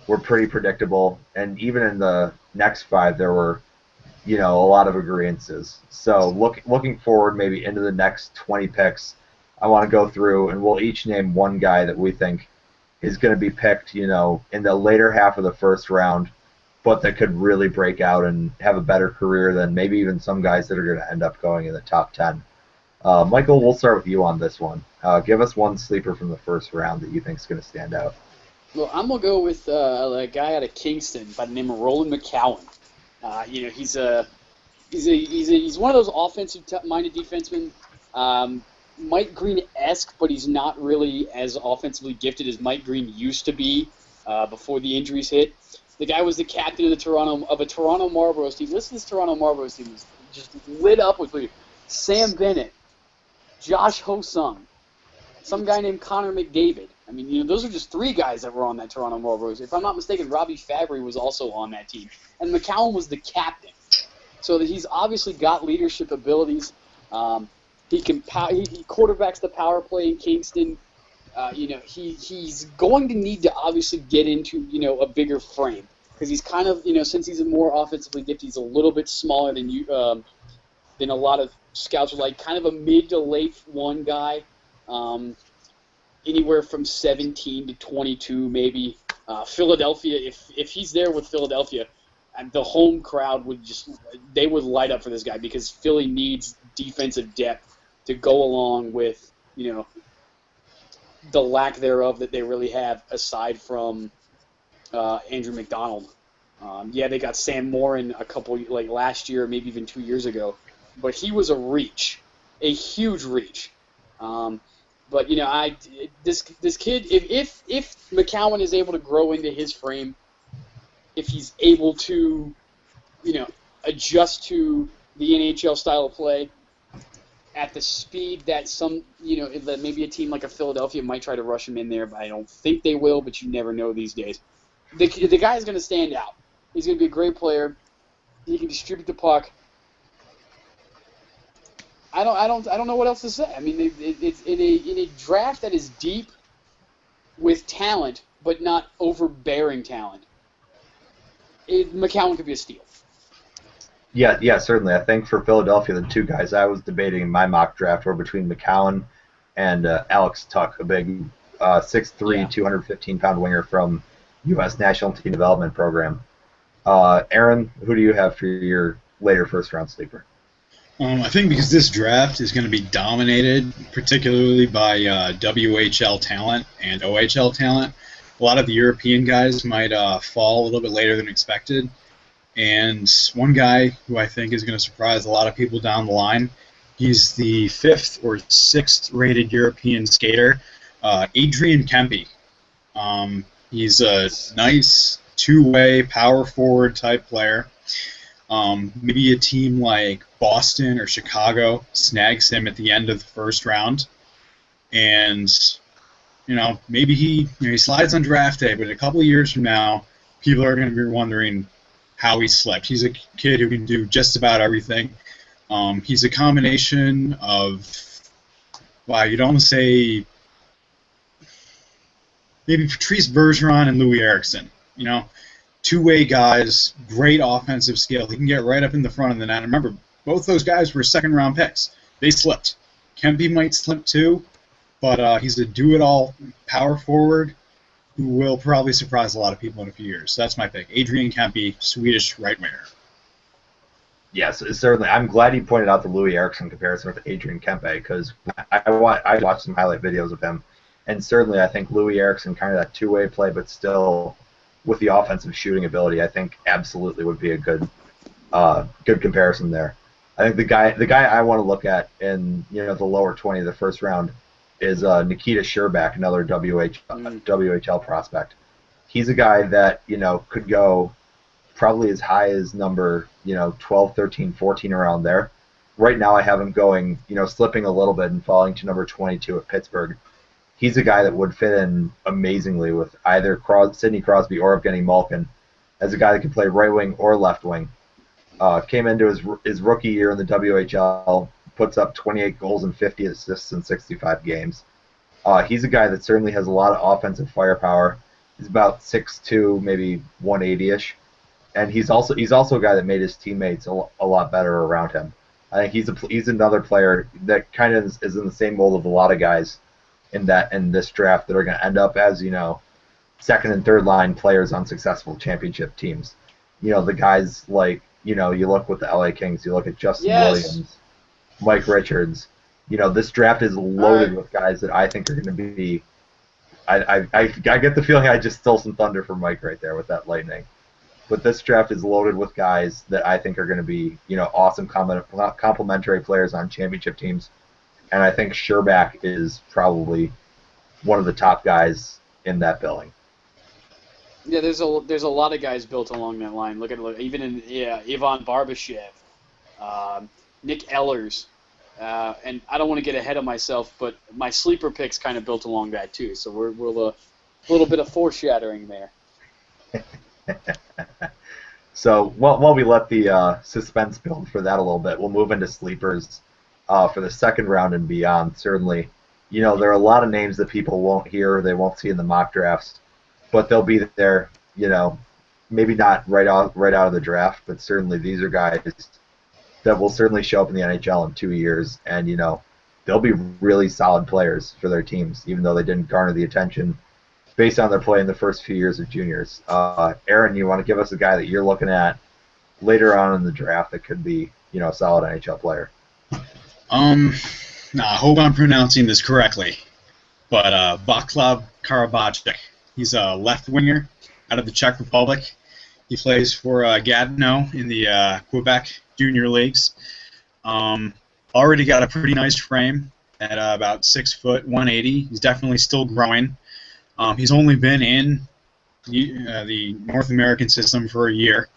were pretty predictable, and even in the next 5, there were, a lot of agreeances. So looking forward maybe into the next 20 picks, I want to go through, and we'll each name one guy that we think is going to be picked, in the later half of the first round, but that could really break out and have a better career than maybe even some guys that are going to end up going in the top 10. Michael, we'll start with you on this one. Give us one sleeper from the first round that you think is going to stand out. Well, I'm gonna go with a guy out of Kingston by the name of Roland McCowan. He's one of those offensive-minded defensemen, Mike Green-esque, but he's not really as offensively gifted as Mike Green used to be before the injuries hit. The guy was the captain of a Toronto Marlboros team. Listen, this Toronto Marlboros team was just lit up with Sam Bennett, Josh Ho-Sung, some guy named Connor McDavid. I mean, those are just 3 guys that were on that Toronto Marlboros. If I'm not mistaken, Robbie Fabry was also on that team, and McCowan was the captain. So that he's obviously got leadership abilities. He quarterbacks the power play in Kingston. He's going to need to obviously get into a bigger frame because he's kind of since he's a more offensively gifted, he's a little bit smaller than a lot of scouts are like, kind of a mid to late 1 guy. Anywhere from 17 to 22, maybe. Philadelphia, if he's there with Philadelphia, the home crowd would light up for this guy because Philly needs defensive depth to go along with the lack thereof that they really have aside from Andrew McDonald. They got Sam Morin a couple last year, maybe even 2 years ago, but he was a huge reach. But this kid, if McCowan is able to grow into his frame, if he's able to, adjust to the NHL style of play at the speed that that maybe a team like a Philadelphia might try to rush him in there, but I don't think they will. But you never know these days. The guy's going to stand out. He's going to be a great player. He can distribute the puck. I don't know what else to say. I mean, it's in a draft that is deep with talent, but not overbearing talent. McCowan could be a steal. Yeah, certainly. I think for Philadelphia, the 2 guys I was debating in my mock draft were between McCowan and Alex Tuck, a big 6'3", 215-pound winger from U.S. National Team Development Program. Aaron, who do you have for your later first-round sleeper? I think because this draft is going to be dominated, particularly by WHL talent and OHL talent, a lot of the European guys might fall a little bit later than expected. And one guy who I think is going to surprise a lot of people down the line, he's the 5th or 6th rated European skater, Adrian Kempe. He's a nice 2-way power forward type player. Maybe a team like Boston or Chicago snags him at the end of the first round, and maybe he slides on draft day, but a couple of years from now, people are going to be wondering how he slipped. He's a kid who can do just about everything. He's a combination of, you'd almost say maybe Patrice Bergeron and Louis Eriksson. 2-way guys, great offensive skill. He can get right up in the front of the net. Remember, both those guys were second-round picks. They slipped. Kempe might slip too, but he's a do-it-all power forward who will probably surprise a lot of people in a few years. So that's my pick. Adrian Kempe, Swedish right winger. Yes, certainly. I'm glad you pointed out the Louis Eriksson comparison with Adrian Kempe because I watched some highlight videos of him, and certainly I think Louis Eriksson, kind of that 2-way play, but still with the offensive shooting ability, I think absolutely would be a good comparison there. I think the guy I want to look at in the lower 20 of the first round is Nikita Sherbak, another WHL prospect. He's a guy that could go probably as high as number 12, 13, 14 around there. Right now I have him going slipping a little bit and falling to number 22 at Pittsburgh. he's a guy that would fit in amazingly with either Sidney Crosby or Evgeny Malkin as a guy that can play right wing or left wing. Came into his rookie year in the WHL, puts up 28 goals and 50 assists in 65 games. He's a guy that certainly has a lot of offensive firepower. He's about 6'2", maybe 180-ish, and he's also a guy that made his teammates a lot better around him. I think he's another player that kind of is in the same mold of a lot of guys in this draft that are going to end up as, you know, second and third line players on successful championship teams. You know, the guys like, you know, you look with the LA Kings, you look at Justin Williams, Mike Richards. You know, this draft is loaded with guys that I think are going to be. I get the feeling I just stole some thunder from Mike right there with that lightning. But this draft is loaded with guys that I think are going to be, you know, awesome complementary players on championship teams. And I think Scherbak is probably one of the top guys in that billing. Yeah, there's a lot of guys built along that line. Look even in Ivan Barbashev, Nick Ehlers, and I don't want to get ahead of myself, but my sleeper pick's kind of built along that too. So we're a little bit of foreshadowing there. So while we let the suspense build for that a little bit, we'll move into sleepers for the second round and beyond. Certainly, you know, there are a lot of names that people won't hear or they won't see in the mock drafts, but they'll be there, you know, maybe not right out of the draft, but certainly these are guys that will certainly show up in the NHL in 2 years, and, you know, they'll be really solid players for their teams, even though they didn't garner the attention based on their play in the first few years of juniors. Aaron, you want to give us a guy that you're looking at later on in the draft that could be, you know, a solid NHL player? I hope I'm pronouncing this correctly, but Vaclav Karabachik. He's a left winger out of the Czech Republic. He plays for Gatineau in the Quebec Junior Leagues. Already got a pretty nice frame at about 6 foot, 180. He's definitely still growing. He's only been in the North American system for a year,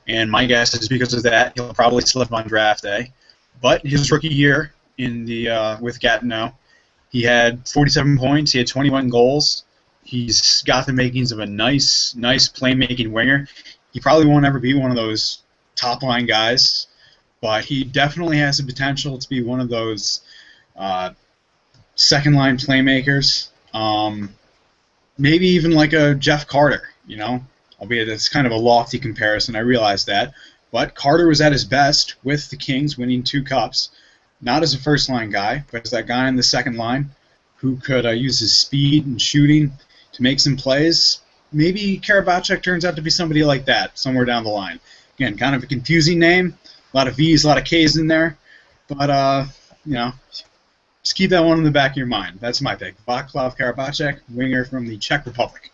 and my guess is because of that he'll probably slip on draft day. But his rookie year in the with Gatineau, he had 47 points. He had 21 goals. He's got the makings of a nice playmaking winger. He probably won't ever be one of those top-line guys, but he definitely has the potential to be one of those second-line playmakers. Maybe even like a Jeff Carter, you know, albeit it's kind of a lofty comparison, I realize that. But Carter was at his best with the Kings, winning 2 cups, not as a first-line guy, but as that guy in the second line who could use his speed and shooting to make some plays. Maybe Karabachik turns out to be somebody like that somewhere down the line. Again, kind of a confusing name, a lot of V's, a lot of K's in there, but, you know, just keep that one in the back of your mind. That's my pick. Vaclav Karabachik, winger from the Czech Republic.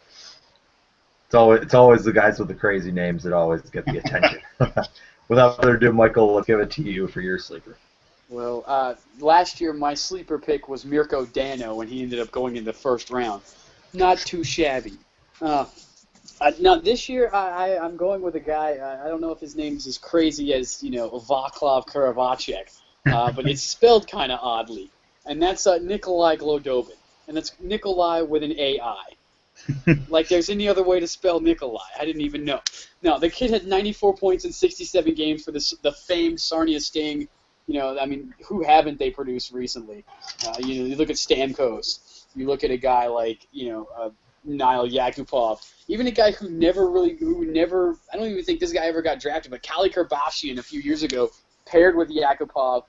It's always the guys with the crazy names that always get the attention. Without further ado, Michael, let's give it to you for your sleeper. Well, last year my sleeper pick was Mirko Dano, and he ended up going in the first round. Not too shabby. Now this year I'm going with a guy. I don't know if his name's as crazy as, you know, Vaclav Karabachik, but it's spelled kind of oddly, and that's Nikolai Glodovin, and that's Nikolai with an AI. Like there's any other way to spell Nikolai. I didn't even know. No, the kid had 94 points in 67 games for the famed Sarnia Sting. You know, I mean, who haven't they produced recently? You know, you look at Stamkos. You look at a guy like, you know, Niall Yakupov. Even a guy who never, I don't even think this guy ever got drafted, but Kali Kerbashian a few years ago paired with Yakupov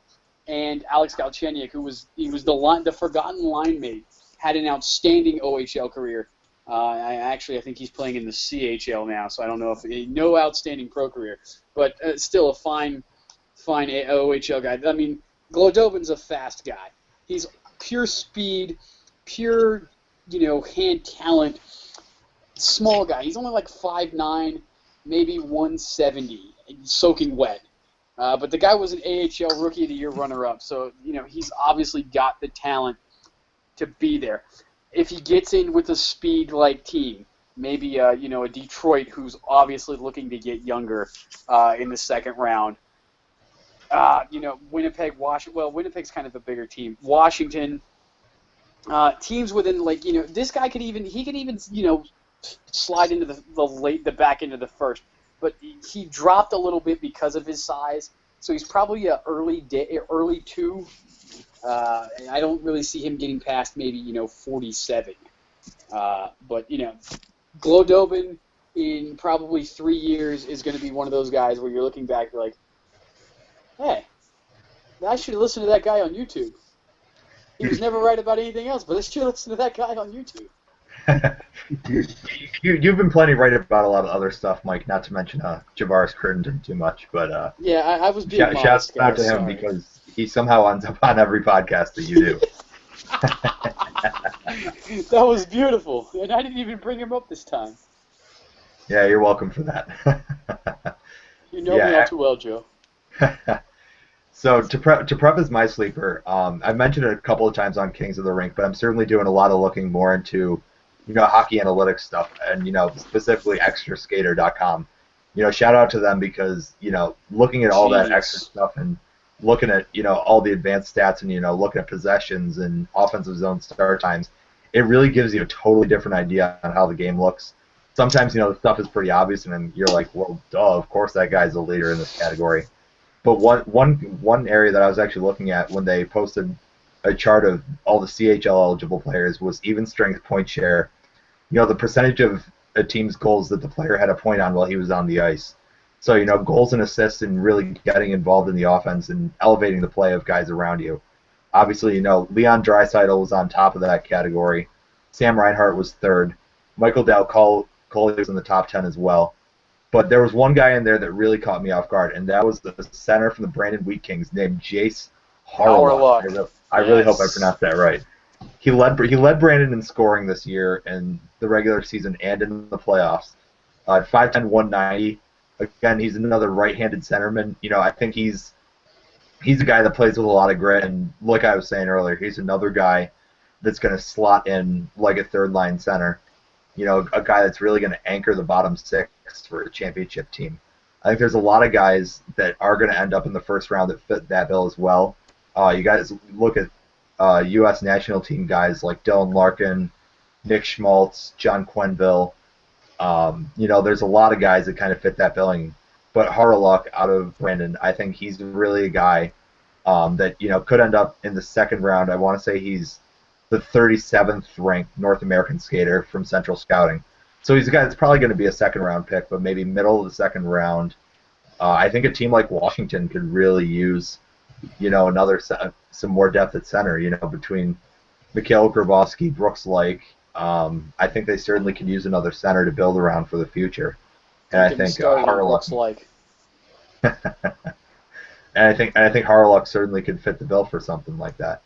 and Alex Galchenyuk, he was the forgotten line mate, had an outstanding OHL career. I think he's playing in the CHL now, so I don't know if no outstanding pro career, but still a fine OHL guy. I mean, Glodovin's a fast guy. He's pure speed, pure, you know, hand talent. Small guy. He's only like 5'9", maybe 170, soaking wet. But the guy was an AHL Rookie of the Year runner-up, so, you know, he's obviously got the talent to be there. If he gets in with a speed-like team, maybe, you know, a Detroit who's obviously looking to get younger in the second round. You know, Winnipeg, Washington. Well, Winnipeg's kind of a bigger team. Washington, teams within this guy could even slide into the back end of the first, but he dropped a little bit because of his size, so he's probably a early 2. And I don't really see him getting past maybe 47. But Glodobin in probably 3 years is going to be one of those guys where you're looking back, you're like, hey, I should listen to that guy on YouTube. He was never right about anything else, but I should listen to that guy on YouTube. You've been plenty right about a lot of other stuff, Mike. Not to mention Javaris Crittenton too much, but yeah, I was being modest. Shout out to him because he somehow ends up on every podcast that you do. That was beautiful, and I didn't even bring him up this time. Yeah, you're welcome for that. You know me all too well, Joe. So to preface my sleeper, I've mentioned it a couple of times on Kings of the Rink, but I'm certainly doing a lot of looking more into hockey analytics stuff, and specifically extraskater.com. Shout out to them because looking at all that extra stuff and looking at all the advanced stats and looking at possessions and offensive zone start times, it really gives you a totally different idea on how the game looks. Sometimes the stuff is pretty obvious, and then you're like, well, duh, of course that guy's a leader in this category. But one area that I was actually looking at when they posted a chart of all the CHL eligible players was even strength point share. The percentage of a team's goals that the player had a point on while he was on the ice. So, goals and assists and really getting involved in the offense and elevating the play of guys around you. Obviously, Leon Draisaitl was on top of that category. Sam Reinhart was third. Michael Dal Coley was in the top 10 as well. But there was one guy in there that really caught me off guard, and that was the center from the Brandon Wheat Kings named Jace Harlock. I really hope I pronounced that right. He led Brandon in scoring this year in the regular season and in the playoffs. 5'10", 190. Again, he's another right-handed centerman. I think he's a guy that plays with a lot of grit, and like I was saying earlier, he's another guy that's going to slot in like a third-line center. A guy that's really going to anchor the bottom 6 for a championship team. I think there's a lot of guys that are going to end up in the first round that fit that bill as well. You guys look at U.S. national team guys like Dylan Larkin, Nick Schmaltz, John Quenville. There's a lot of guys that kind of fit that billing. But Harlock out of Brandon, I think he's really a guy that could end up in the second round. I want to say he's the 37th ranked North American skater from Central Scouting. So he's a guy that's probably going to be a second round pick, but maybe middle of the second round. I think a team like Washington could really use, some more depth at center, between Mikhail Grabowski, Brooks Lake. I think they certainly could use another center to build around for the future. And I think Harlock. And I think Harlock certainly could fit the bill for something like that.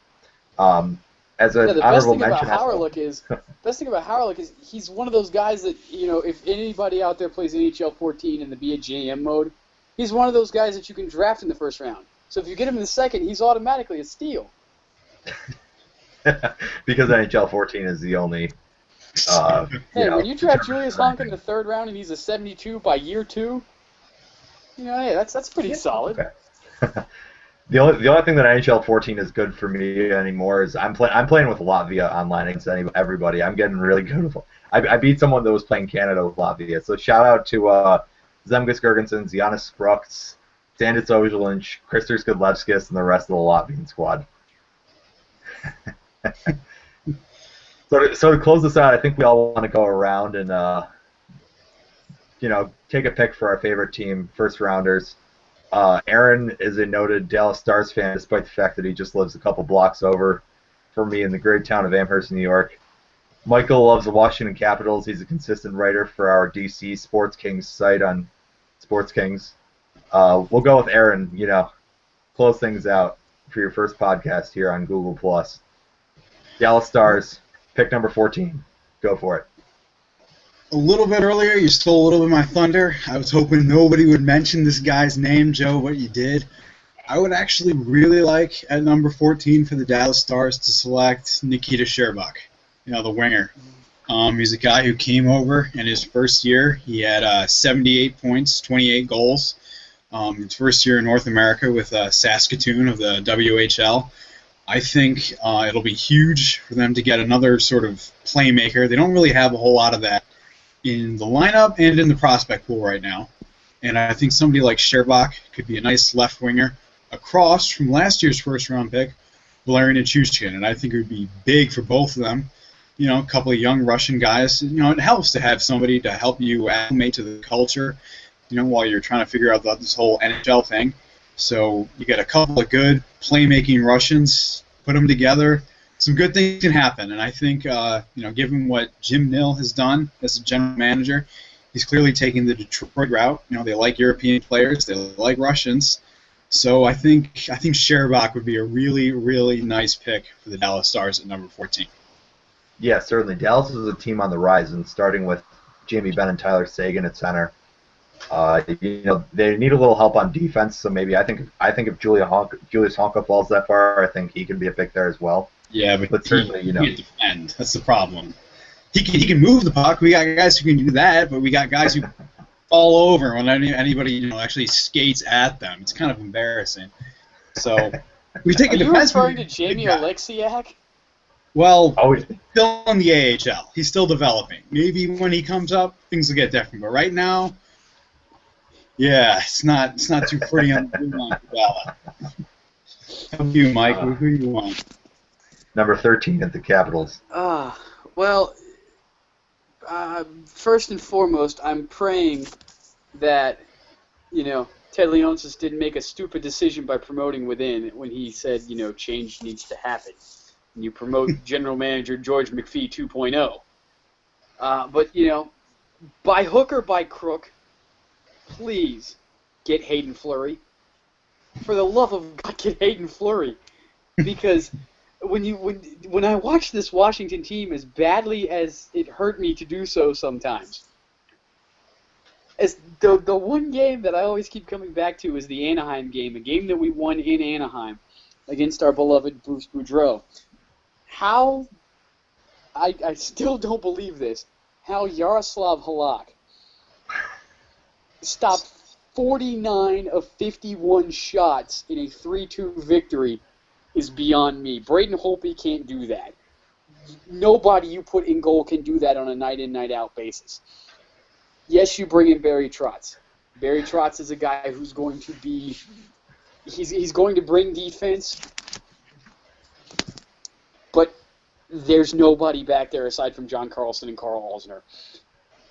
As an honorable mention, the best thing about Harlock is he's one of those guys that if anybody out there plays NHL 14 in the BJM mode, he's one of those guys that you can draft in the first round. So if you get him in the second, he's automatically a steal. Because NHL 14 is the only. When you draft Julius Honk in the third round and he's a 72 by year 2, hey, that's pretty solid. Okay. The only thing that NHL 14 is good for me anymore is I'm playing with Latvia online against everybody. I'm getting really good. I beat someone that was playing Canada with Latvia. So shout out to Zemgus Girgensons, Giannis Spruks, Sandis Ojelinch, Kristers Godlevskis, and the rest of the Latvian squad. So to close this out, I think we all want to go around and take a pick for our favorite team, first rounders. Aaron is a noted Dallas Stars fan, despite the fact that he just lives a couple blocks over from me in the great town of Amherst, New York. Michael loves the Washington Capitals. He's a consistent writer for our DC Sports Kings site on Sports Kings. We'll go with Aaron, close things out for your first podcast here on Google+. Dallas Stars, pick number 14. Go for it. A little bit earlier, you stole a little bit of my thunder. I was hoping nobody would mention this guy's name, Joe, but you did. I would actually really like, at number 14 for the Dallas Stars, to select Nikita Sherbak, the winger. He's a guy who came over in his first year. He had 78 points, 28 goals. His first year in North America with Saskatoon of the WHL. I think it'll be huge for them to get another sort of playmaker. They don't really have a whole lot of that in the lineup and in the prospect pool right now. And I think somebody like Sherbak could be a nice left winger across from last year's first-round pick, Valerian Nichushkin. And I think it would be big for both of them. You know, a couple of young Russian guys. You know, it helps to have somebody to help you acclimate to the culture, you know, while you're trying to figure out this whole NHL thing. So you get a couple of good playmaking Russians, put them together, some good things can happen. And I think, you know, given what Jim Nill has done as a general manager, he's clearly taking the Detroit route. You know, they like European players, they like Russians. So I think Sherbak would be a really, really nice pick for the Dallas Stars at number 14. Yeah, certainly. Dallas is a team on the rise, and starting with Jamie Benn and Tyler Seguin at center. You know, they need a little help on defense, so maybe I think if Julius Honka falls that far, I think he can be a pick there as well. Yeah, but certainly, you know, he can't defend. That's the problem. He can move the puck. We got guys who can do that, but we got guys who fall over when anybody, you know, actually skates at them. It's kind of embarrassing. So we take a defenseman. Are you referring to Jamie Oleksiak? Well, still in the AHL. He's still developing. Maybe when he comes up, things will get different. But right now, yeah, it's not too pretty on the blue line for Dallas. How about you, Mike? Who do you want? Number 13 at the Capitals. Well, first and foremost, I'm praying that, you know, Ted Leonsis didn't make a stupid decision by promoting within when he said, you know, change needs to happen. And you promote General Manager George McPhee 2.0. But, you know, by hook or by crook, please get Hayden Fleury. For the love of God, get Hayden Fleury. Because when I watch this Washington team, as badly as it hurt me to do so sometimes, as the one game that I always keep coming back to is the Anaheim game, a game that we won in Anaheim against our beloved Bruce Boudreau. How, I still don't believe this, how Yaroslav Halak stopped 49 of 51 shots in a 3-2 victory is beyond me. Braden Holtby can't do that. Nobody you put in goal can do that on a night-in, night-out basis. Yes, you bring in Barry Trotz. Barry Trotz is a guy who's going to be... He's going to bring defense, but there's nobody back there aside from John Carlson and Carl Alsner.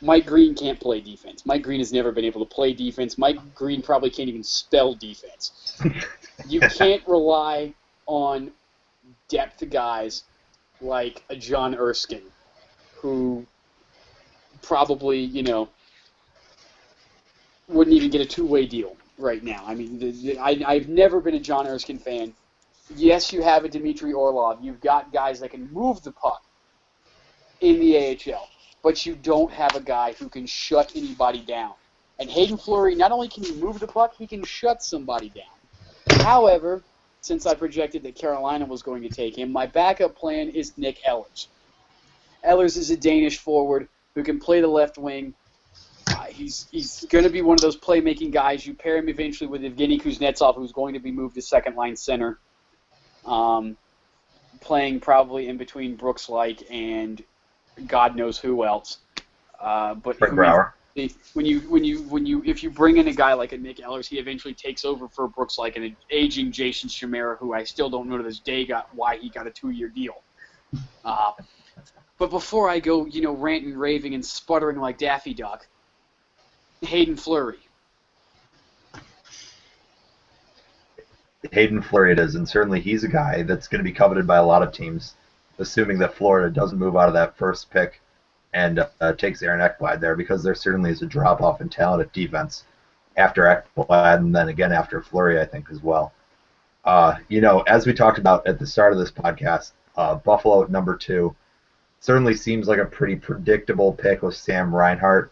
Mike Green can't play defense. Mike Green has never been able to play defense. Mike Green probably can't even spell defense. You can't rely on depth guys like a John Erskine, who probably, you know, wouldn't even get a two-way deal right now. I mean, I've never been a John Erskine fan. Yes, you have a Dmitry Orlov. You've got guys that can move the puck in the AHL, but you don't have a guy who can shut anybody down. And Hayden Fleury, not only can he move the puck, he can shut somebody down. However, since I projected that Carolina was going to take him, my backup plan is Nick Ehlers. Ehlers is a Danish forward who can play the left wing. He's going to be one of those playmaking guys. You pair him eventually with Evgeny Kuznetsov, who's going to be moved to second-line center, playing probably in between Brooks Laich and God knows who else. But Frank Brower. If you bring in a guy like a Nick Ehlers, he eventually takes over for Brooks Laich and an aging Jason Chimera, who I still don't know to this day why he got a 2-year deal. But before I go, you know, ranting, raving, and sputtering like Daffy Duck, Hayden Fleury. Hayden Fleury it is, and certainly he's a guy that's going to be coveted by a lot of teams, assuming that Florida doesn't move out of that first pick and takes Aaron Ekblad there, because there certainly is a drop-off in talent at defense after Ekblad and then again after Fleury, I think, as well. You know, as we talked about at the start of this podcast, Buffalo at number 2 certainly seems like a pretty predictable pick with Sam Reinhart,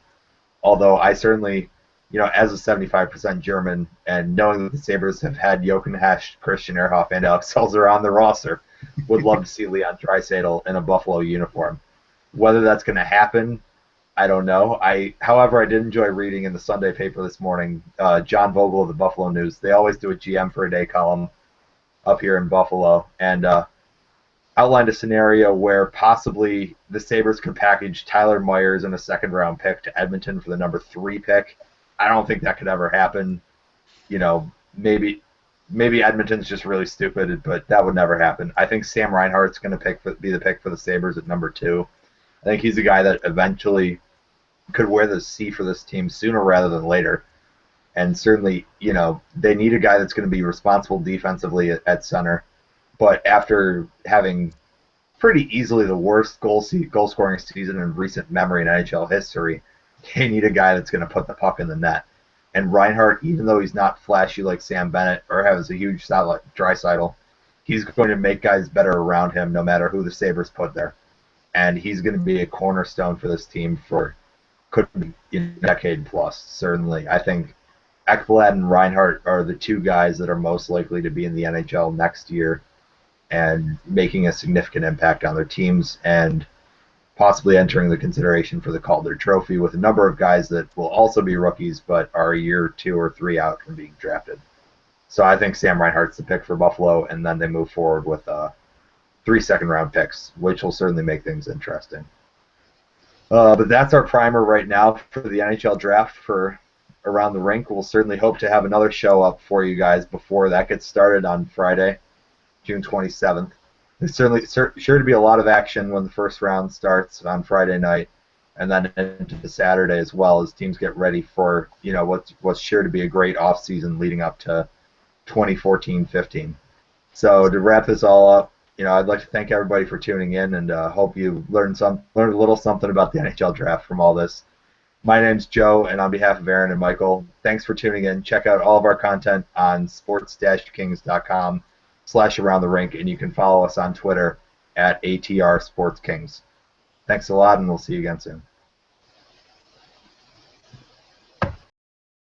although I certainly, you know, as a 75% German and knowing that the Sabres have had Jochen Hecht, Christian Ehrhoff, and Alex Seltzer on the roster, would love to see Leon Draisaitl in a Buffalo uniform. Whether that's going to happen, I don't know. However, I did enjoy reading in the Sunday paper this morning, John Vogel of the Buffalo News. They always do a GM for a day column, up here in Buffalo, and outlined a scenario where possibly the Sabres could package Tyler Myers and a second-round pick to Edmonton for the number 3 pick. I don't think that could ever happen. You know, maybe Edmonton's just really stupid, but that would never happen. I think Sam Reinhart's going to be the pick for the Sabres at number 2. I think he's a guy that eventually could wear the C for this team sooner rather than later. And certainly, they need a guy that's going to be responsible defensively at center. But after having pretty easily the worst goal scoring season in recent memory in NHL history, they need a guy that's going to put the puck in the net. And Reinhart, even though he's not flashy like Sam Bennett or has a huge shot like Draisaitl, he's going to make guys better around him no matter who the Sabres put there. And he's going to be a cornerstone for this team for could be a decade plus, certainly. I think Ekblad and Reinhart are the 2 guys that are most likely to be in the NHL next year and making a significant impact on their teams and possibly entering the consideration for the Calder Trophy with a number of guys that will also be rookies but are a year, 2 or 3 out from being drafted. So I think Sam Reinhart's the pick for Buffalo, and then they move forward with 3 second-round picks, which will certainly make things interesting. But that's our primer right now for the NHL Draft for Around the Rink. We'll certainly hope to have another show up for you guys before that gets started on Friday, June 27th. There's certainly sure to be a lot of action when the first round starts on Friday night, and then into Saturday as well as teams get ready for what's sure to be a great offseason leading up to 2014-15. So to wrap this all up, I'd like to thank everybody for tuning in, and hope you learned a little something about the NHL Draft from all this. My name's Joe, and on behalf of Aaron and Michael, thanks for tuning in. Check out all of our content on sports-kings.com/aroundtherink, and you can follow us on Twitter at ATR Sports Kings. Thanks a lot, and we'll see you again soon.